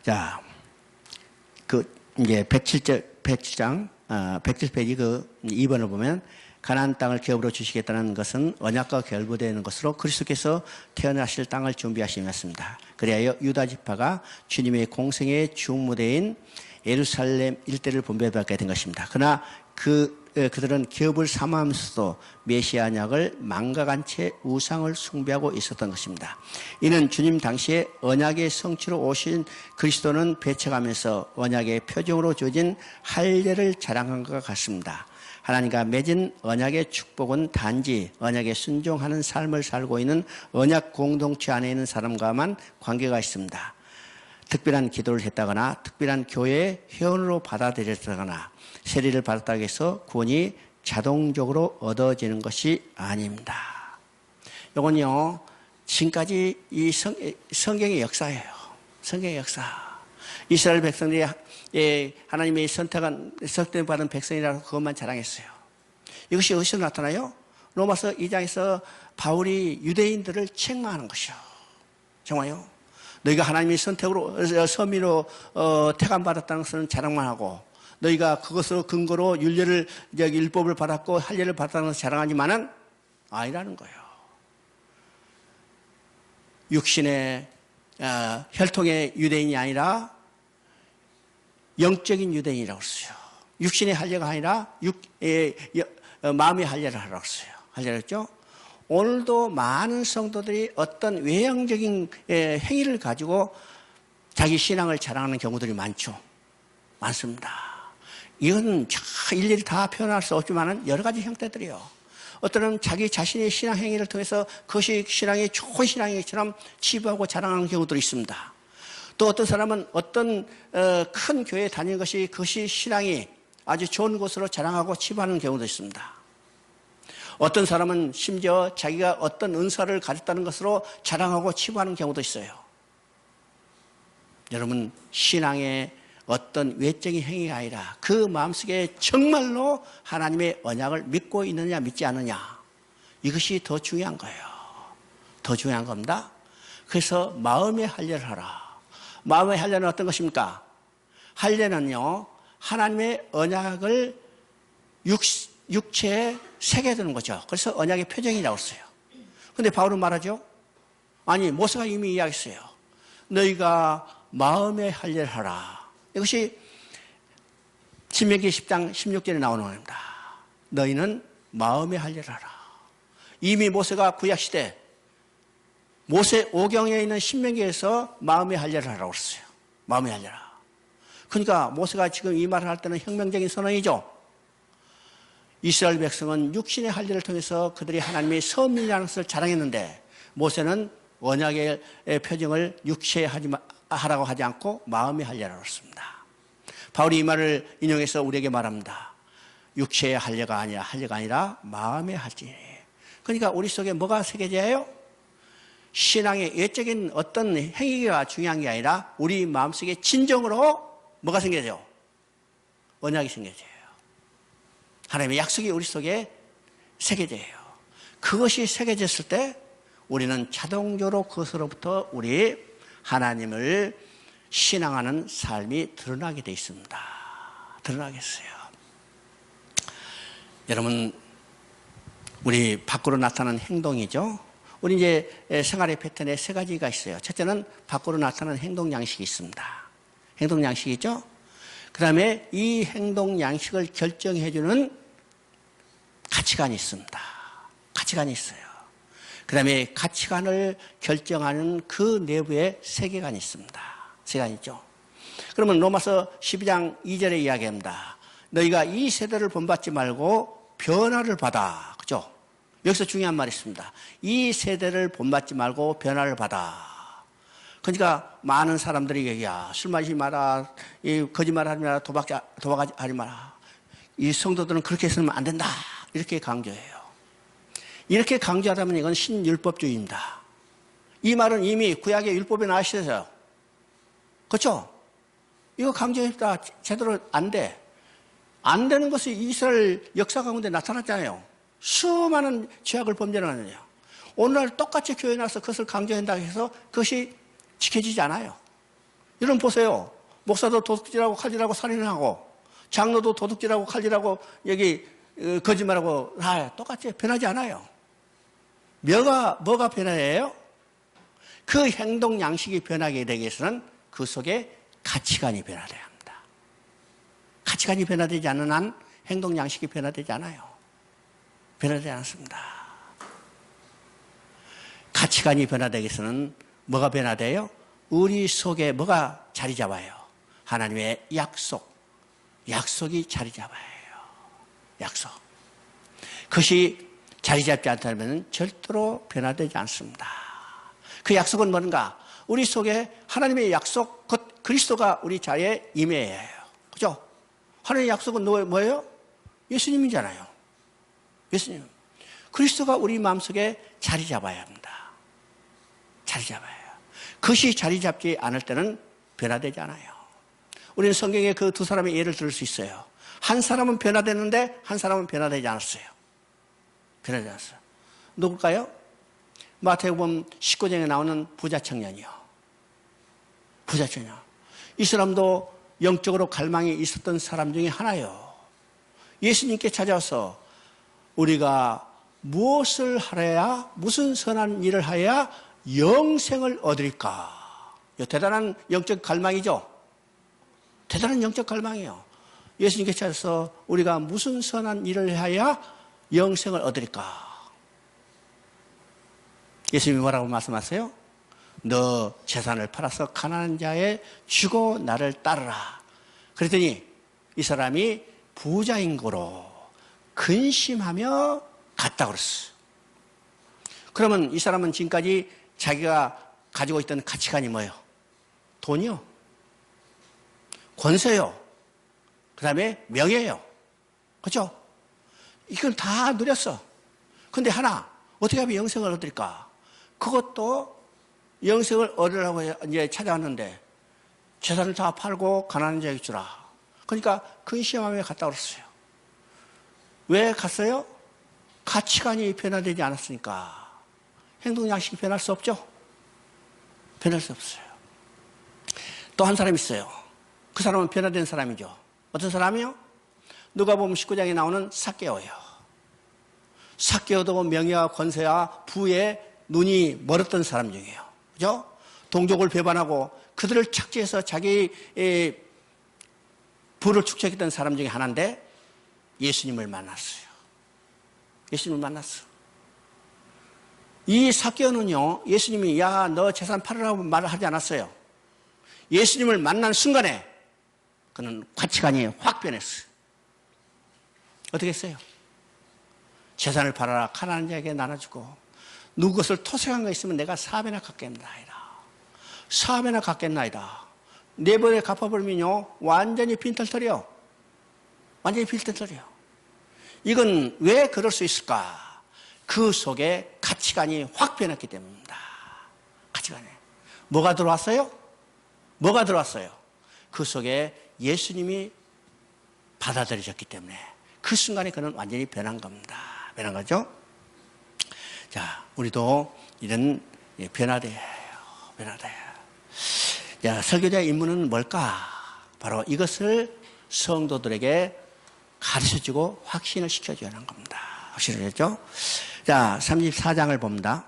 자, 이제 107장 107페이지 2번을 보면 가나안 땅을 기업으로 주시겠다는 것은 언약과 결부되는 것으로 그리스도께서 태어나실 땅을 준비하시였습니다. 그리하여 유다 지파가 주님의 공생의 중무대인 예루살렘 일대를 분배받게 된 것입니다. 그러나 그들은 기업을 삼으면서도 메시아 언약을 망각한 채 우상을 숭배하고 있었던 것입니다. 이는 주님 당시에 언약의 성취로 오신 그리스도는 배척하면서 언약의 표정으로 주어진 할례를 자랑한 것과 같습니다. 하나님과 맺은 언약의 축복은 단지 언약에 순종하는 삶을 살고 있는 언약 공동체 안에 있는 사람과만 관계가 있습니다. 특별한 기도를 했다거나 특별한 교회의 회원으로 받아들였다거나 세례를 받았다고 해서 구원이 자동적으로 얻어지는 것이 아닙니다. 이건요, 지금까지 이 성경의 역사예요. 성경의 역사. 이스라엘 백성들이 하나님의 선택받은 백성이라고 그것만 자랑했어요. 이것이 어디서 나타나요? 로마서 2장에서 바울이 유대인들을 책망하는 것이요. 정말요. 너희가 하나님의 선미로 택함받았다는 것은 자랑만 하고, 너희가 그것으로 근거로 율법을 받았고 할례를 받았다는 것을 자랑하지만은 아니라는 거예요. 육신의 혈통의 유대인이 아니라 영적인 유대인이라고 했어요. 육신의 할례가 아니라 마음의 할례를 하라고 했어요. 할례를 했죠. 오늘도 많은 성도들이 어떤 외형적인 행위를 가지고 자기 신앙을 자랑하는 경우들이 많습니다. 이건 일일이 다 표현할 수 없지만 여러 가지 형태들이요. 어떤 자기 자신의 신앙 행위를 통해서 그것이 신앙이 좋은 신앙처럼 치부하고 자랑하는 경우들이 있습니다. 또 어떤 사람은 어떤 큰 교회에 다니는 것이 그것이 신앙이 아주 좋은 것으로 자랑하고 치부하는 경우도 있습니다. 어떤 사람은 심지어 자기가 어떤 은사를 가졌다는 것으로 자랑하고 치부하는 경우도 있어요. 여러분, 신앙의 어떤 외적인 행위가 아니라 그 마음속에 정말로 하나님의 언약을 믿고 있느냐 믿지 않느냐, 이것이 더 중요한 거예요. 더 중요한 겁니다. 그래서 마음의 할례를 하라. 마음의 할례는 어떤 것입니까? 할례는요, 하나님의 언약을 육체에 새겨두는 거죠. 그래서 언약의 표정이라고 했어요. 그런데 바울은 말하죠. 아니, 모세가 이미 이야기했어요. 너희가 마음의 할례를 하라. 이것이 신명기 10장 16절에 나오는 겁니다. 너희는 마음에 할 일을 하라. 이미 모세가 구약시대 모세 오경에 있는 신명기에서 마음에 할 일을 하라고 그랬어요. 마음에 할 일을 하라. 그러니까 모세가 지금 이 말을 할 때는 혁명적인 선언이죠. 이스라엘 백성은 육신의 할 일을 통해서 그들이 하나님의 선민이라는 것을 자랑했는데 모세는 언약의 표정을 육체에 하라고 하지 않고 마음에 하려고 했습니다. 바울이 이 말을 인용해서 우리에게 말합니다. 육체의 하려가 아니라 마음에 할지. 그러니까 우리 속에 뭐가 새겨져요? 신앙의 외적인 어떤 행위가 중요한 게 아니라 우리 마음속에 진정으로 뭐가 생겨져요? 언약이 생겨져요. 하나님의 약속이 우리 속에 새겨져요. 그것이 새겨졌을 때 우리는 자동적으로 그것으로부터 우리 하나님을 신앙하는 삶이 드러나게 되어 있습니다. 드러나겠어요. 여러분, 우리 밖으로 나타나는 행동이죠. 우리 이제 생활의 패턴에 세 가지가 있어요. 첫째는 밖으로 나타나는 행동 양식이 있습니다. 행동 양식이죠. 그 다음에 이 행동 양식을 결정해주는 가치관이 있습니다. 가치관이 있어요. 그 다음에 가치관을 결정하는 그 내부에 세계관이 있습니다. 세계관이 있죠. 그러면 로마서 12장 2절에 이야기합니다. 너희가 이 세대를 본받지 말고 변화를 받아. 그죠? 여기서 중요한 말이 있습니다. 이 세대를 본받지 말고 변화를 받아. 그러니까 많은 사람들이 야, 술 마시지 마라, 거짓말하지 마라, 도박하지 마라. 이 성도들은 그렇게 해서는 안 된다. 이렇게 강조해요. 이렇게 강조하다면 이건 신율법주의입니다. 이 말은 이미 구약의 율법에 나와 있어요. 그렇죠? 이거 강조했다. 제대로 안 돼. 안 되는 것이 이스라엘 역사 가운데 나타났잖아요. 수많은 죄악을 범죄를 하느냐. 오늘날 똑같이 교회에 나와서 그것을 강조한다고 해서 그것이 지켜지지 않아요. 여러분 보세요. 목사도 도둑질하고 칼질하고 살인을 하고 장로도 도둑질하고 칼질하고 여기 거짓말하고 다 똑같이 변하지 않아요. 뭐가 변화해요? 그 행동 양식이 변하게 되기 위해서는 그 속에 가치관이 변화돼야 합니다. 가치관이 변화되지 않는 한 행동 양식이 변화되지 않아요. 변화되지 않습니다. 가치관이 변화되기 위해서는 뭐가 변화돼요? 우리 속에 뭐가 자리 잡아요? 하나님의 약속이 자리 잡아요. 약속. 그것이 자리 잡지 않다면 절대로 변화되지 않습니다. 그 약속은 뭔가? 우리 속에 하나님의 약속, 곧 그리스도가 우리 자리에 임해야 해요. 그죠? 하나님의 약속은 뭐예요? 예수님이잖아요. 예수님. 그리스도가 우리 마음속에 자리 잡아야 합니다. 자리 잡아야 해요. 그것이 자리 잡지 않을 때는 변화되지 않아요. 우리는 성경에 그 두 사람의 예를 들을 수 있어요. 한 사람은 변화됐는데 한 사람은 변화되지 않았어요. 변화되지 않았어요. 누굴까요? 마태복음 19장에 나오는 부자 청년이요. 부자 청년. 이 사람도 영적으로 갈망이 있었던 사람 중에 하나요. 예수님께 찾아와서 우리가 무엇을 하여야, 무슨 선한 일을 하여야 영생을 얻을까? 대단한 영적 갈망이죠. 대단한 영적 갈망이에요. 예수님께 찾아서 우리가 무슨 선한 일을 해야 영생을 얻을까? 예수님이 뭐라고 말씀하세요? 너 재산을 팔아서 가난한 자에 주고 나를 따르라. 그랬더니 이 사람이 부자인 거로 근심하며 갔다 그랬어요. 그러면 이 사람은 지금까지 자기가 가지고 있던 가치관이 뭐예요? 돈이요. 권세요. 그 다음에 명예요. 그렇죠? 이건 다 누렸어. 근데 하나, 어떻게 하면 영생을 얻을까? 그것도 영생을 얻으려고 이제 찾아왔는데 재산을 다 팔고 가난한 자에게 주라. 그러니까 근심하며 갔다 그랬어요. 왜 갔어요? 가치관이 변화되지 않았으니까. 행동 양식이 변할 수 없죠? 변할 수 없어요. 또 한 사람이 있어요. 그 사람은 변화된 사람이죠. 어떤 사람이요? 누가복음 19장에 나오는 삭개오예요. 삭개오도 명예와 권세와 부에 눈이 멀었던 사람 중이에요. 그죠? 동족을 배반하고 그들을 착지해서 자기 부를 축적했던 사람 중에 하나인데 예수님을 만났어요. 예수님을 만났어. 이 삭개오는요, 예수님이 야, 너 재산 팔으라고 말을 하지 않았어요. 예수님을 만난 순간에 그는 가치관이 확 변했어요. 어떻게 했어요? 재산을 팔아라. 가난한 자에게 나눠주고, 누구 것을 토색한 거 있으면 내가 4배나 갚겠나이다. 4배나 갚겠나이다. 4번에 갚아버리면요, 완전히 빈털털이요. 완전히 빈털털이요. 이건 왜 그럴 수 있을까? 그 속에 가치관이 확 변했기 때문입니다. 가치관에. 뭐가 들어왔어요? 뭐가 들어왔어요? 그 속에 예수님이 받아들여졌기 때문에 그 순간에 그는 완전히 변한 겁니다. 변한 거죠? 자, 우리도 이런 변화돼야 해요. 변화돼야 해요. 자, 설교자의 임무는 뭘까? 바로 이것을 성도들에게 가르쳐주고 확신을 시켜줘야 하는 겁니다. 확신을 했죠? 자, 34장을 봅니다.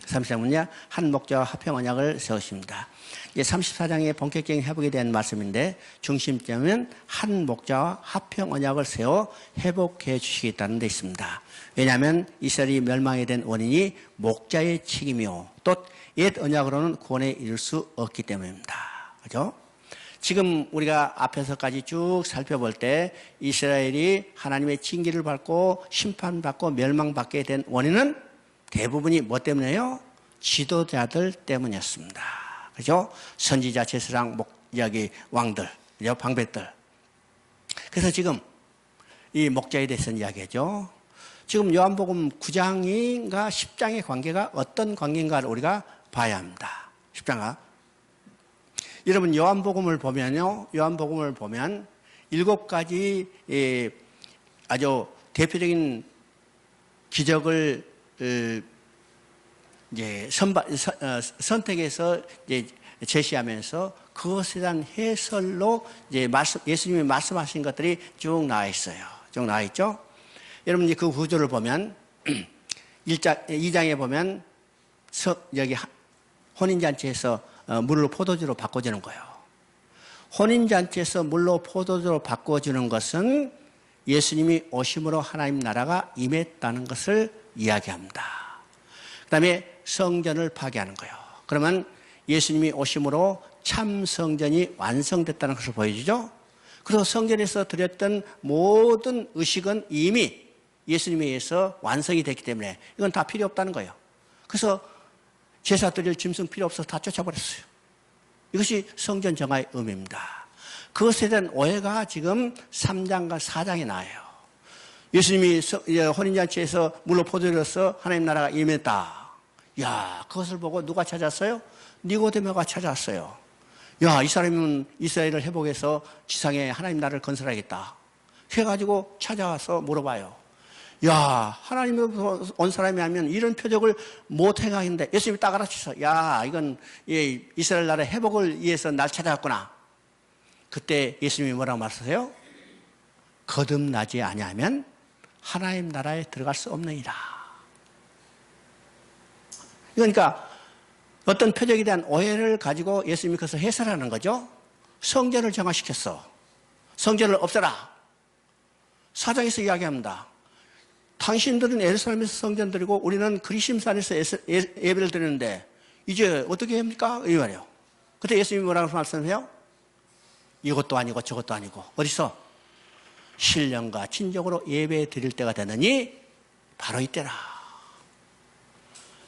34장은요, 한 목자와 화평 언약을 세우십니다. 34장의 본격적인 회복에 대한 말씀인데, 중심점은 한 목자와 화평 언약을 세워 회복해 주시겠다는 데 있습니다. 왜냐하면 이스라엘이 멸망에 된 원인이 목자의 책임이요, 또 옛 언약으로는 구원에 이를 수 없기 때문입니다. 그죠? 지금 우리가 앞에서까지 쭉 살펴볼 때 이스라엘이 하나님의 징계를 받고 심판받고 멸망받게 된 원인은 대부분이 뭐 때문에요? 지도자들 때문이었습니다. 그죠? 선지자, 제사장, 왕들, 그죠? 방백들. 그래서 지금 이 목자에 대해서 이야기하죠. 지금 요한복음 9장인가 10장의 관계가 어떤 관계인가를 우리가 봐야 합니다. 10장가. 여러분, 요한복음을 보면요. 요한복음을 보면 7가지 아주 대표적인 기적을 이제 선택해서 이제 제시하면서 그것에 대한 해설로 이제 예수님이 말씀하신 것들이 쭉 나와 있어요. 쭉 나와 있죠? 여러분, 이제 그 구조를 보면 2장에 보면 여기 혼인잔치에서 물로 포도주로 바꿔주는 거예요. 혼인잔치에서 물로 포도주로 바꿔주는 것은 예수님이 오심으로 하나님 나라가 임했다는 것을 이야기합니다. 그 다음에 성전을 파괴하는 거예요. 그러면 예수님이 오심으로 참 성전이 완성됐다는 것을 보여주죠. 그리고 성전에서 드렸던 모든 의식은 이미 예수님에 의해서 완성이 됐기 때문에 이건 다 필요 없다는 거예요. 그래서 제사 드릴 짐승 필요 없어서 다 쫓아버렸어요. 이것이 성전 정화의 의미입니다. 그것에 대한 오해가 지금 3장과 4장에 나와요. 예수님이 혼인잔치에서 물로 포도주로서 하나님 나라가 임했다. 야, 그것을 보고 누가 찾았어요? 니고데모가 찾아왔어요. 야, 이 사람은 이스라엘을 회복해서 지상에 하나님 나라를 건설하겠다. 해가지고 찾아와서 물어봐요. 야, 하나님으로부터 온 사람이 하면 이런 표적을 못 행하겠는데 예수님이 딱 알아채서 야, 이건 이스라엘 나라의 회복을 위해서 날 찾아왔구나. 그때 예수님이 뭐라고 말씀하세요? 거듭나지 아니하면 하나님 나라에 들어갈 수 없느니라. 그러니까 어떤 표적에 대한 오해를 가지고 예수님이 그것을 해설하는 거죠. 성전을 정화시켰어. 성전을 없애라. 4장에서 이야기합니다. 당신들은 예루살렘에서 성전 드리고 우리는 그리심산에서 예배를 드리는데 이제 어떻게 합니까? 이 말이에요. 그때 예수님이 뭐라고 말씀해요? 이것도 아니고 저것도 아니고 어디서? 신령과 진정으로 예배 드릴 때가 되느니 바로 이때라.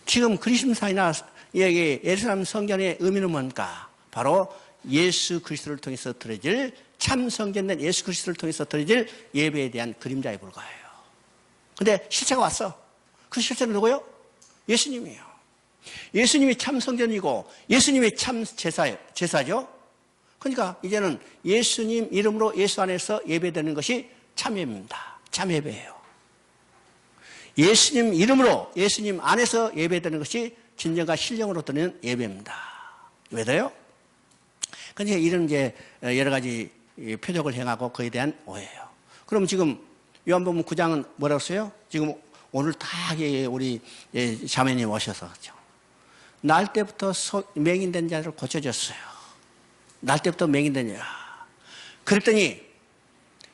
지금 그리심산이나 예루살렘 성전의 의미는 뭔가? 바로 예수 그리스도를 통해서 드려질 참 성전된 예수 그리스도를 통해서 드려질 예배에 대한 그림자에 불과해요. 근데 실체가 왔어. 그 실체는 누구요? 예수님이에요. 예수님이 참 성전이고 예수님이 참 제사죠. 그러니까 이제는 예수님 이름으로 예수 안에서 예배되는 것이 참 예배입니다. 참 예배예요. 예수님 이름으로 예수님 안에서 예배되는 것이 진정과 신령으로 드리는 예배입니다. 왜요? 그러니까 이런 이제 여러 가지 표적을 행하고 그에 대한 오해예요. 그럼 지금 요한복음 9장은 뭐라고 써요? 지금 오늘 다 우리 자매님 오셔서 그렇죠? 날 때부터 맹인된 자를 고쳐줬어요. 날 때부터 맹인된 자. 그랬더니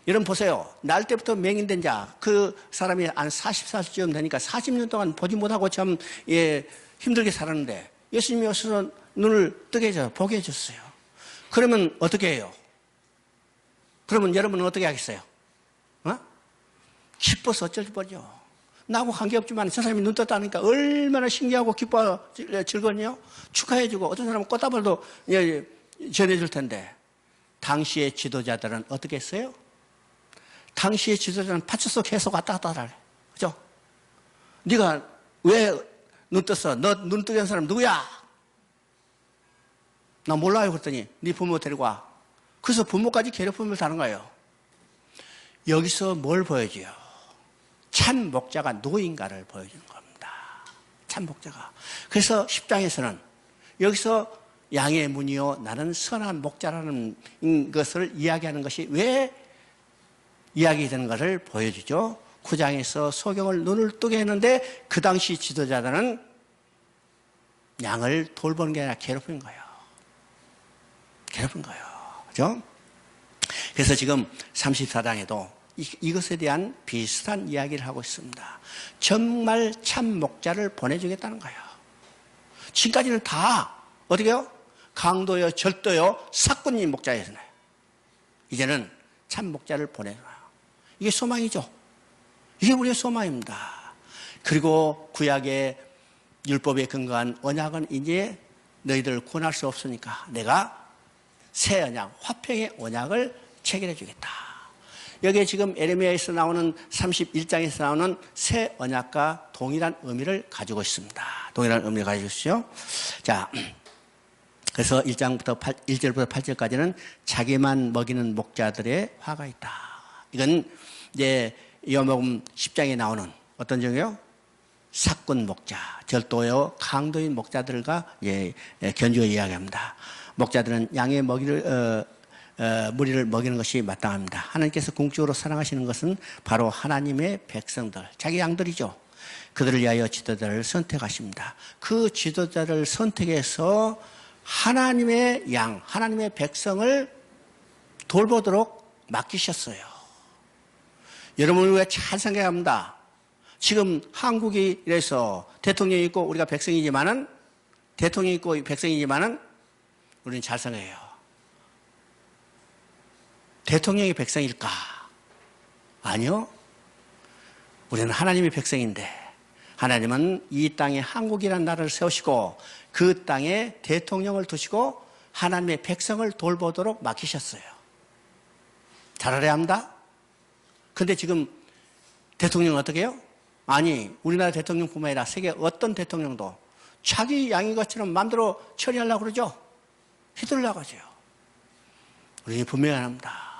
여러분 보세요. 날 때부터 맹인된 자, 그 사람이 한 40살쯤 되니까 40년 동안 보지 못하고 참, 힘들게 살았는데 예수님이 오셔서 눈을 뜨게 해서 보게 해줬어요. 그러면 어떻게 해요? 그러면 여러분은 어떻게 하겠어요? 기뻐서 어쩔 줄 모르죠. 나하고 관계없지만 저 사람이 눈 떴다니까 얼마나 신기하고 기뻐 즐거운요? 축하해주고 어떤 사람은 꽃다발도 전해줄 텐데 당시의 지도자들은 어떻게 했어요? 당시의 지도자는 파출소 계속 왔다 갔다 하래. 그죠? 네가 왜 눈 떴어? 너 눈 뜨게 한 사람 누구야? 나 몰라요. 그랬더니 네 부모 데리고 와. 그래서 부모까지 괴롭힘을 당한 거예요. 여기서 뭘 보여줘요? 참 목자가 누구인가를 보여주는 겁니다. 참 목자가. 그래서 10장에서는 여기서 양의 문이요 나는 선한 목자라는 것을 이야기하는 것이 왜 이야기되는 것을 보여주죠. 9장에서 소경을 눈을 뜨게 했는데 그 당시 지도자들은 양을 돌보는 게 아니라 괴롭힌 거예요. 괴롭힌 거예요. 그죠? 그래서 지금 34장에도 이것에 대한 비슷한 이야기를 하고 있습니다. 정말 참 목자를 보내주겠다는 거예요. 지금까지는 다 어떻게 해요? 강도요, 절도요, 사꾼님 목자였어요. 이제는 참 목자를 보내줘요. 이게 소망이죠. 이게 우리의 소망입니다. 그리고 구약의 율법에 근거한 언약은 이제 너희들을 구원할 수 없으니까 내가 새 언약, 화평의 언약을 체결해 주겠다. 여기에 지금 에레미야에서 나오는 31장에서 나오는 새 언약과 동일한 의미를 가지고 있습니다. 동일한 의미를 가지고 있죠. 자, 그래서 1절부터 8절까지는 자기만 먹이는 목자들의 화가 있다. 이건 이제 요한복음 10장에 나오는 어떤 종이요? 사꾼 목자, 절도요, 강도인 목자들과 견주어 이야기합니다. 목자들은 양의 무리를 먹이는 것이 마땅합니다. 하나님께서 궁극적으로 사랑하시는 것은 바로 하나님의 백성들, 자기 양들이죠. 그들을 위하여 지도자를 선택하십니다. 그 지도자를 선택해서 하나님의 양, 하나님의 백성을 돌보도록 맡기셨어요. 여러분 우리가 잘 생각합니다. 지금 한국이 이래서 대통령이 있고 우리가 백성이지만은 대통령이 있고 백성이지만은 우리는 잘 생각해요. 대통령이 백성일까? 아니요. 우리는 하나님의 백성인데 하나님은 이 땅에 한국이라는 나라를 세우시고 그 땅에 대통령을 두시고 하나님의 백성을 돌보도록 맡기셨어요. 잘 알아야 합니다. 근데 지금 대통령은 어떻게 해요? 아니, 우리나라 대통령뿐만 아니라 세계 어떤 대통령도 자기 양인 것처럼 마음대로 처리하려고 그러죠. 휘둘려고 하죠. 우리는 분명히 합니다.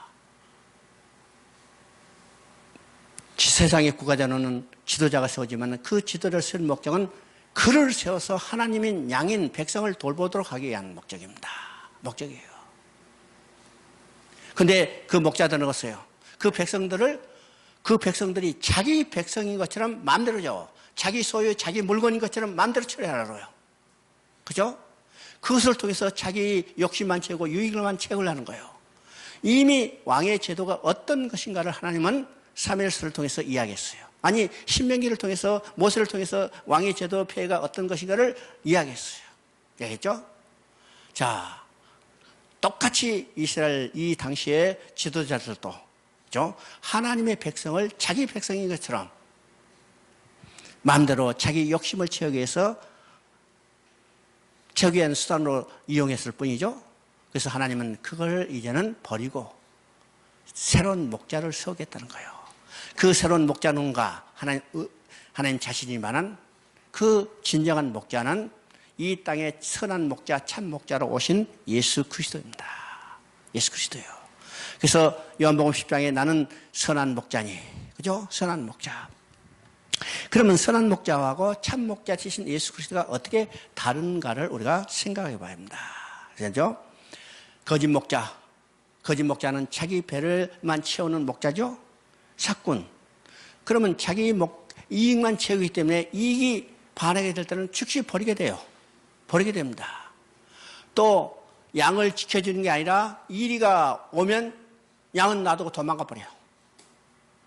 세상의 국가자로는 지도자가 세우지만 그 지도를 세운 목적은 그를 세워서 하나님인 양인 백성을 돌보도록 하기 위한 목적입니다. 목적이에요. 근데 그 목자들은 어떠세요? 그 백성들이 자기 백성인 것처럼 마음대로죠. 자기 소유, 자기 물건인 것처럼 마음대로 처리하라고요. 그죠? 그것을 통해서 자기 욕심만 채우고 유익을만 채우려는 거예요. 이미 왕의 제도가 어떤 것인가를 하나님은 사무엘서를 통해서 이야기했어요. 아니, 신명기를 통해서, 모세를 통해서 왕의 제도 폐해가 어떤 것인가를 이야기했어요. 이야기했죠? 자, 똑같이 이스라엘 이 당시의 지도자들도 그죠? 하나님의 백성을 자기 백성인 것처럼 마음대로 자기 욕심을 채우기 위해서 채우기 위한 수단으로 이용했을 뿐이죠. 그래서 하나님은 그걸 이제는 버리고 새로운 목자를 세우겠다는 거예요. 그 새로운 목자는 누군가? 하나님 자신이만한 그 진정한 목자는 이 땅의 선한 목자, 참 목자로 오신 예수 그리스도입니다. 예수 그리스도예요. 그래서 요한복음 10장에 나는 선한 목자니, 그죠? 선한 목자. 그러면 선한 목자하고 참 목자이신 예수 그리스도가 어떻게 다른가를 우리가 생각해 봐야 합니다. 그죠? 거짓 목자는 자기 배를만 채우는 목자죠? 사꾼. 그러면 자기 이익만 채우기 때문에 이익이 반하게 될 때는 즉시 버리게 돼요. 버리게 됩니다. 또 양을 지켜주는 게 아니라 이리가 오면 양은 놔두고 도망가 버려요.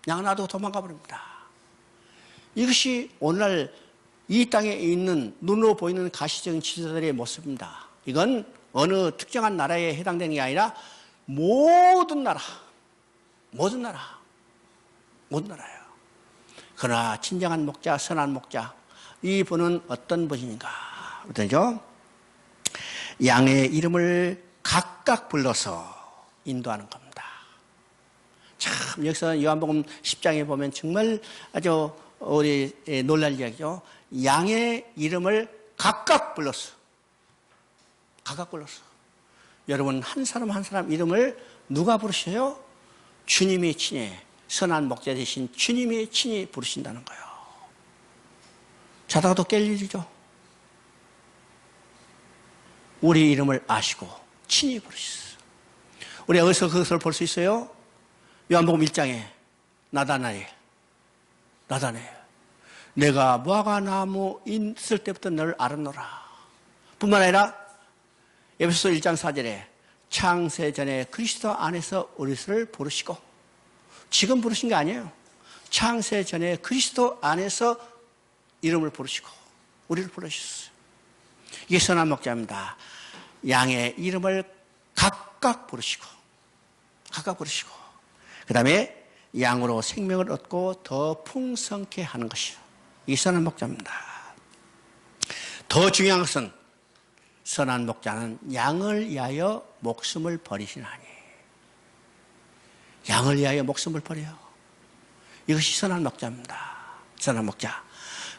양 놔두고 도망가 버립니다. 이것이 오늘날 이 땅에 있는 눈으로 보이는 가시적인 지도자들의 모습입니다. 이건 어느 특정한 나라에 해당되는 게 아니라 모든 나라예요. 그러나 진정한 목자, 선한 목자, 이 분은 어떤 분인가? 어떠죠? 양의 이름을 각각 불러서 인도하는 겁니다. 참 여기서 요한복음 10장에 보면 정말 아주 우리 놀랄 이야기죠. 양의 이름을 각각 불렀어. 여러분 한 사람 한 사람 이름을 누가 부르셔요? 주님이 친히, 선한 목자 되신 주님이 친히 부르신다는 거예요. 자다가도 깰 일이죠. 우리 이름을 아시고 친히 부르셨어요. 우리 어디서 그것을 볼 수 있어요? 요한복음 1장에 나다나엘, 내가 무화과 나무 있을 때부터 너를 알았노라. 뿐만 아니라 에베소서 1장 4절에 창세 전에 그리스도 안에서 우리를 부르시고, 지금 부르신 게 아니에요. 창세 전에 그리스도 안에서 이름을 부르시고 우리를 부르셨어요. 이게 선한 목자입니다. 양의 이름을 각각 부르시고 그 다음에 양으로 생명을 얻고 더 풍성케 하는 것이요. 이게 선한 목자입니다. 더 중요한 것은 선한 목자는 양을 위하여 목숨을 버리시나니. 양을 위하여 목숨을 버려요. 이것이 선한 목자입니다. 선한 목자.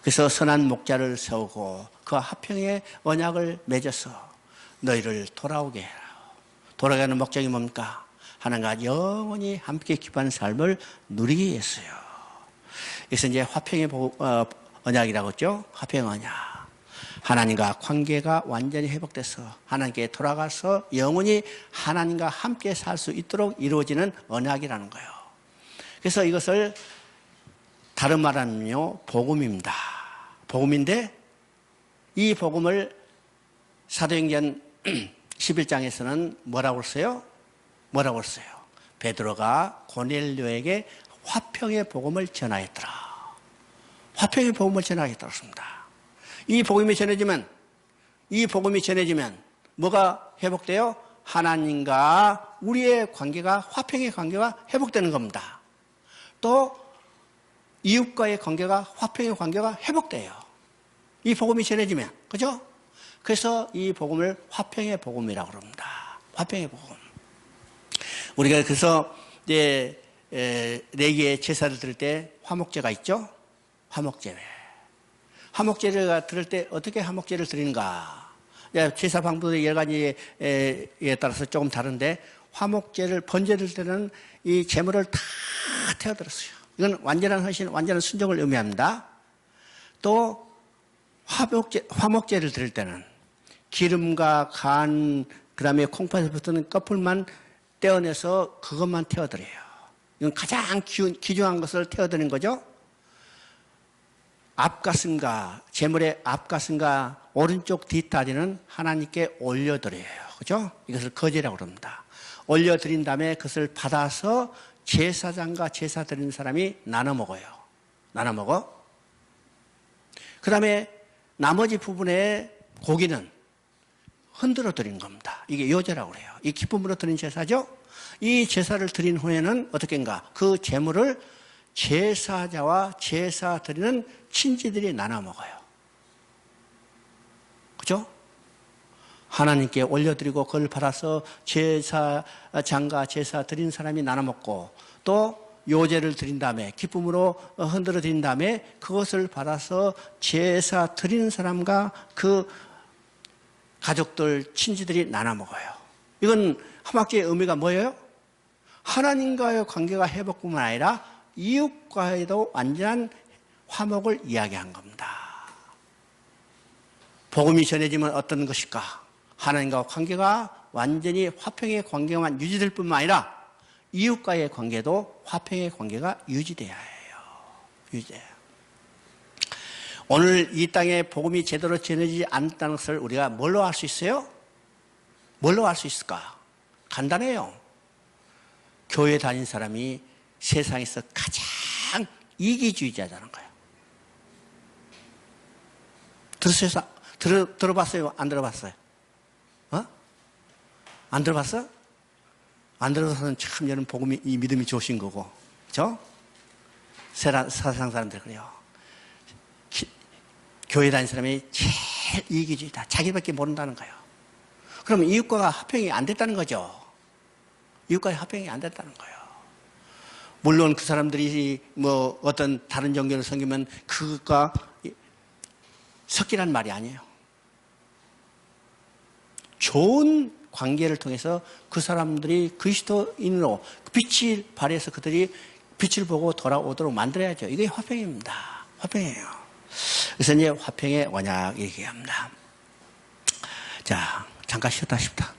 그래서 선한 목자를 세우고 그 화평의 언약을 맺어서 너희를 돌아오게 해라. 돌아가는 목적이 뭡니까? 하나님과 영원히 함께 기뻐하는 삶을 누리기 위해서요. 그래서 이제 화평의 언약이라고 했죠. 화평의 언약. 하나님과 관계가 완전히 회복돼서 하나님께 돌아가서 영원히 하나님과 함께 살 수 있도록 이루어지는 언약이라는 거예요. 그래서 이것을 다른 말하면요, 복음입니다. 복음인데 이 복음을 사도행전 11장에서는 뭐라고 했어요? 베드로가 고넬료에게 화평의 복음을 전하였더라. 화평의 복음을 전하였다고 했습니다. 이 복음이 전해지면 뭐가 회복돼요? 하나님과 우리의 관계가, 화평의 관계가 회복되는 겁니다. 또 이웃과의 관계가, 화평의 관계가 회복돼요. 이 복음이 전해지면, 그죠? 그래서 이 복음을 화평의 복음이라고 합니다. 화평의 복음. 우리가 그래서 이제 레위의 제사를 드릴 때 화목제가 있죠? 화목제를 드릴 때 어떻게 화목제를 드리는가? 제사 방법이 여러 가지에 따라서 조금 다른데, 화목제를 번제를 드릴 때는 이 제물을 다 태워들었어요. 이건 완전한 헌신, 완전한 순종을 의미합니다. 또 화목제를 드릴 때는 기름과 간, 그 다음에 콩팥에 붙는 껍질만 떼어내서 그것만 태워드려요. 이건 가장 귀중한 것을 태워드리는 거죠. 앞가슴과, 제물의 앞가슴과 오른쪽 뒷다리는 하나님께 올려드려요. 그죠? 이것을 거제라고 합니다. 올려드린 다음에 그것을 받아서 제사장과 제사 드리는 사람이 나눠 먹어요. 그 다음에 나머지 부분의 고기는 흔들어 드리는 겁니다. 이게 요제라고 그래요. 이 기쁨으로 드린 제사죠. 이 제사를 드린 후에는 어떻게인가? 그 제물을 제사자와 제사 드리는 친지들이 나눠 먹어요. 그죠? 하나님께 올려드리고 그걸 받아서 제사장과 제사 드린 사람이 나눠 먹고, 또 요제를 드린 다음에 기쁨으로 흔들어 드린 다음에 그것을 받아서 제사 드리는 사람과 그 가족들, 친지들이 나눠 먹어요. 이건 화목제의 의미가 뭐예요? 하나님과의 관계가 회복뿐만 아니라 이웃과에도 완전한 화목을 이야기한 겁니다. 복음이 전해지면 어떤 것일까? 하나님과 관계가 완전히 화평의 관계만 유지될 뿐만 아니라 이웃과의 관계도 화평의 관계가 유지돼야 해요. 오늘 이 땅에 복음이 제대로 전해지지 않았다는 것을 우리가 뭘로 알 수 있어요? 뭘로 알 수 있을까? 간단해요. 교회 다닌 사람이 세상에서 가장 이기주의자라는 거예요. 들어봤어요? 안 들어봤어요? 안 들어봤어? 안 들어봐서는 참 여러분 복음이, 이 믿음이 좋으신 거고. 그죠? 세상 사람들 그래요. 교회 다니는 사람이 제일 이기주의다. 자기밖에 모른다는 거예요. 그러면 이웃과 합평이 안 됐다는 거죠. 이웃과의 합평이 안 됐다는 거예요. 물론 그 사람들이 뭐 어떤 다른 종교를 섬기면 그것과 섞이라는 말이 아니에요. 좋은 관계를 통해서 그 사람들이 그리스도인으로 빛을 발해서 그들이 빛을 보고 돌아오도록 만들어야죠. 이게 화평입니다. 화평이에요. 그래서 이제 화평의 언약 얘기합니다. 자, 잠깐 쉬었다 싶다.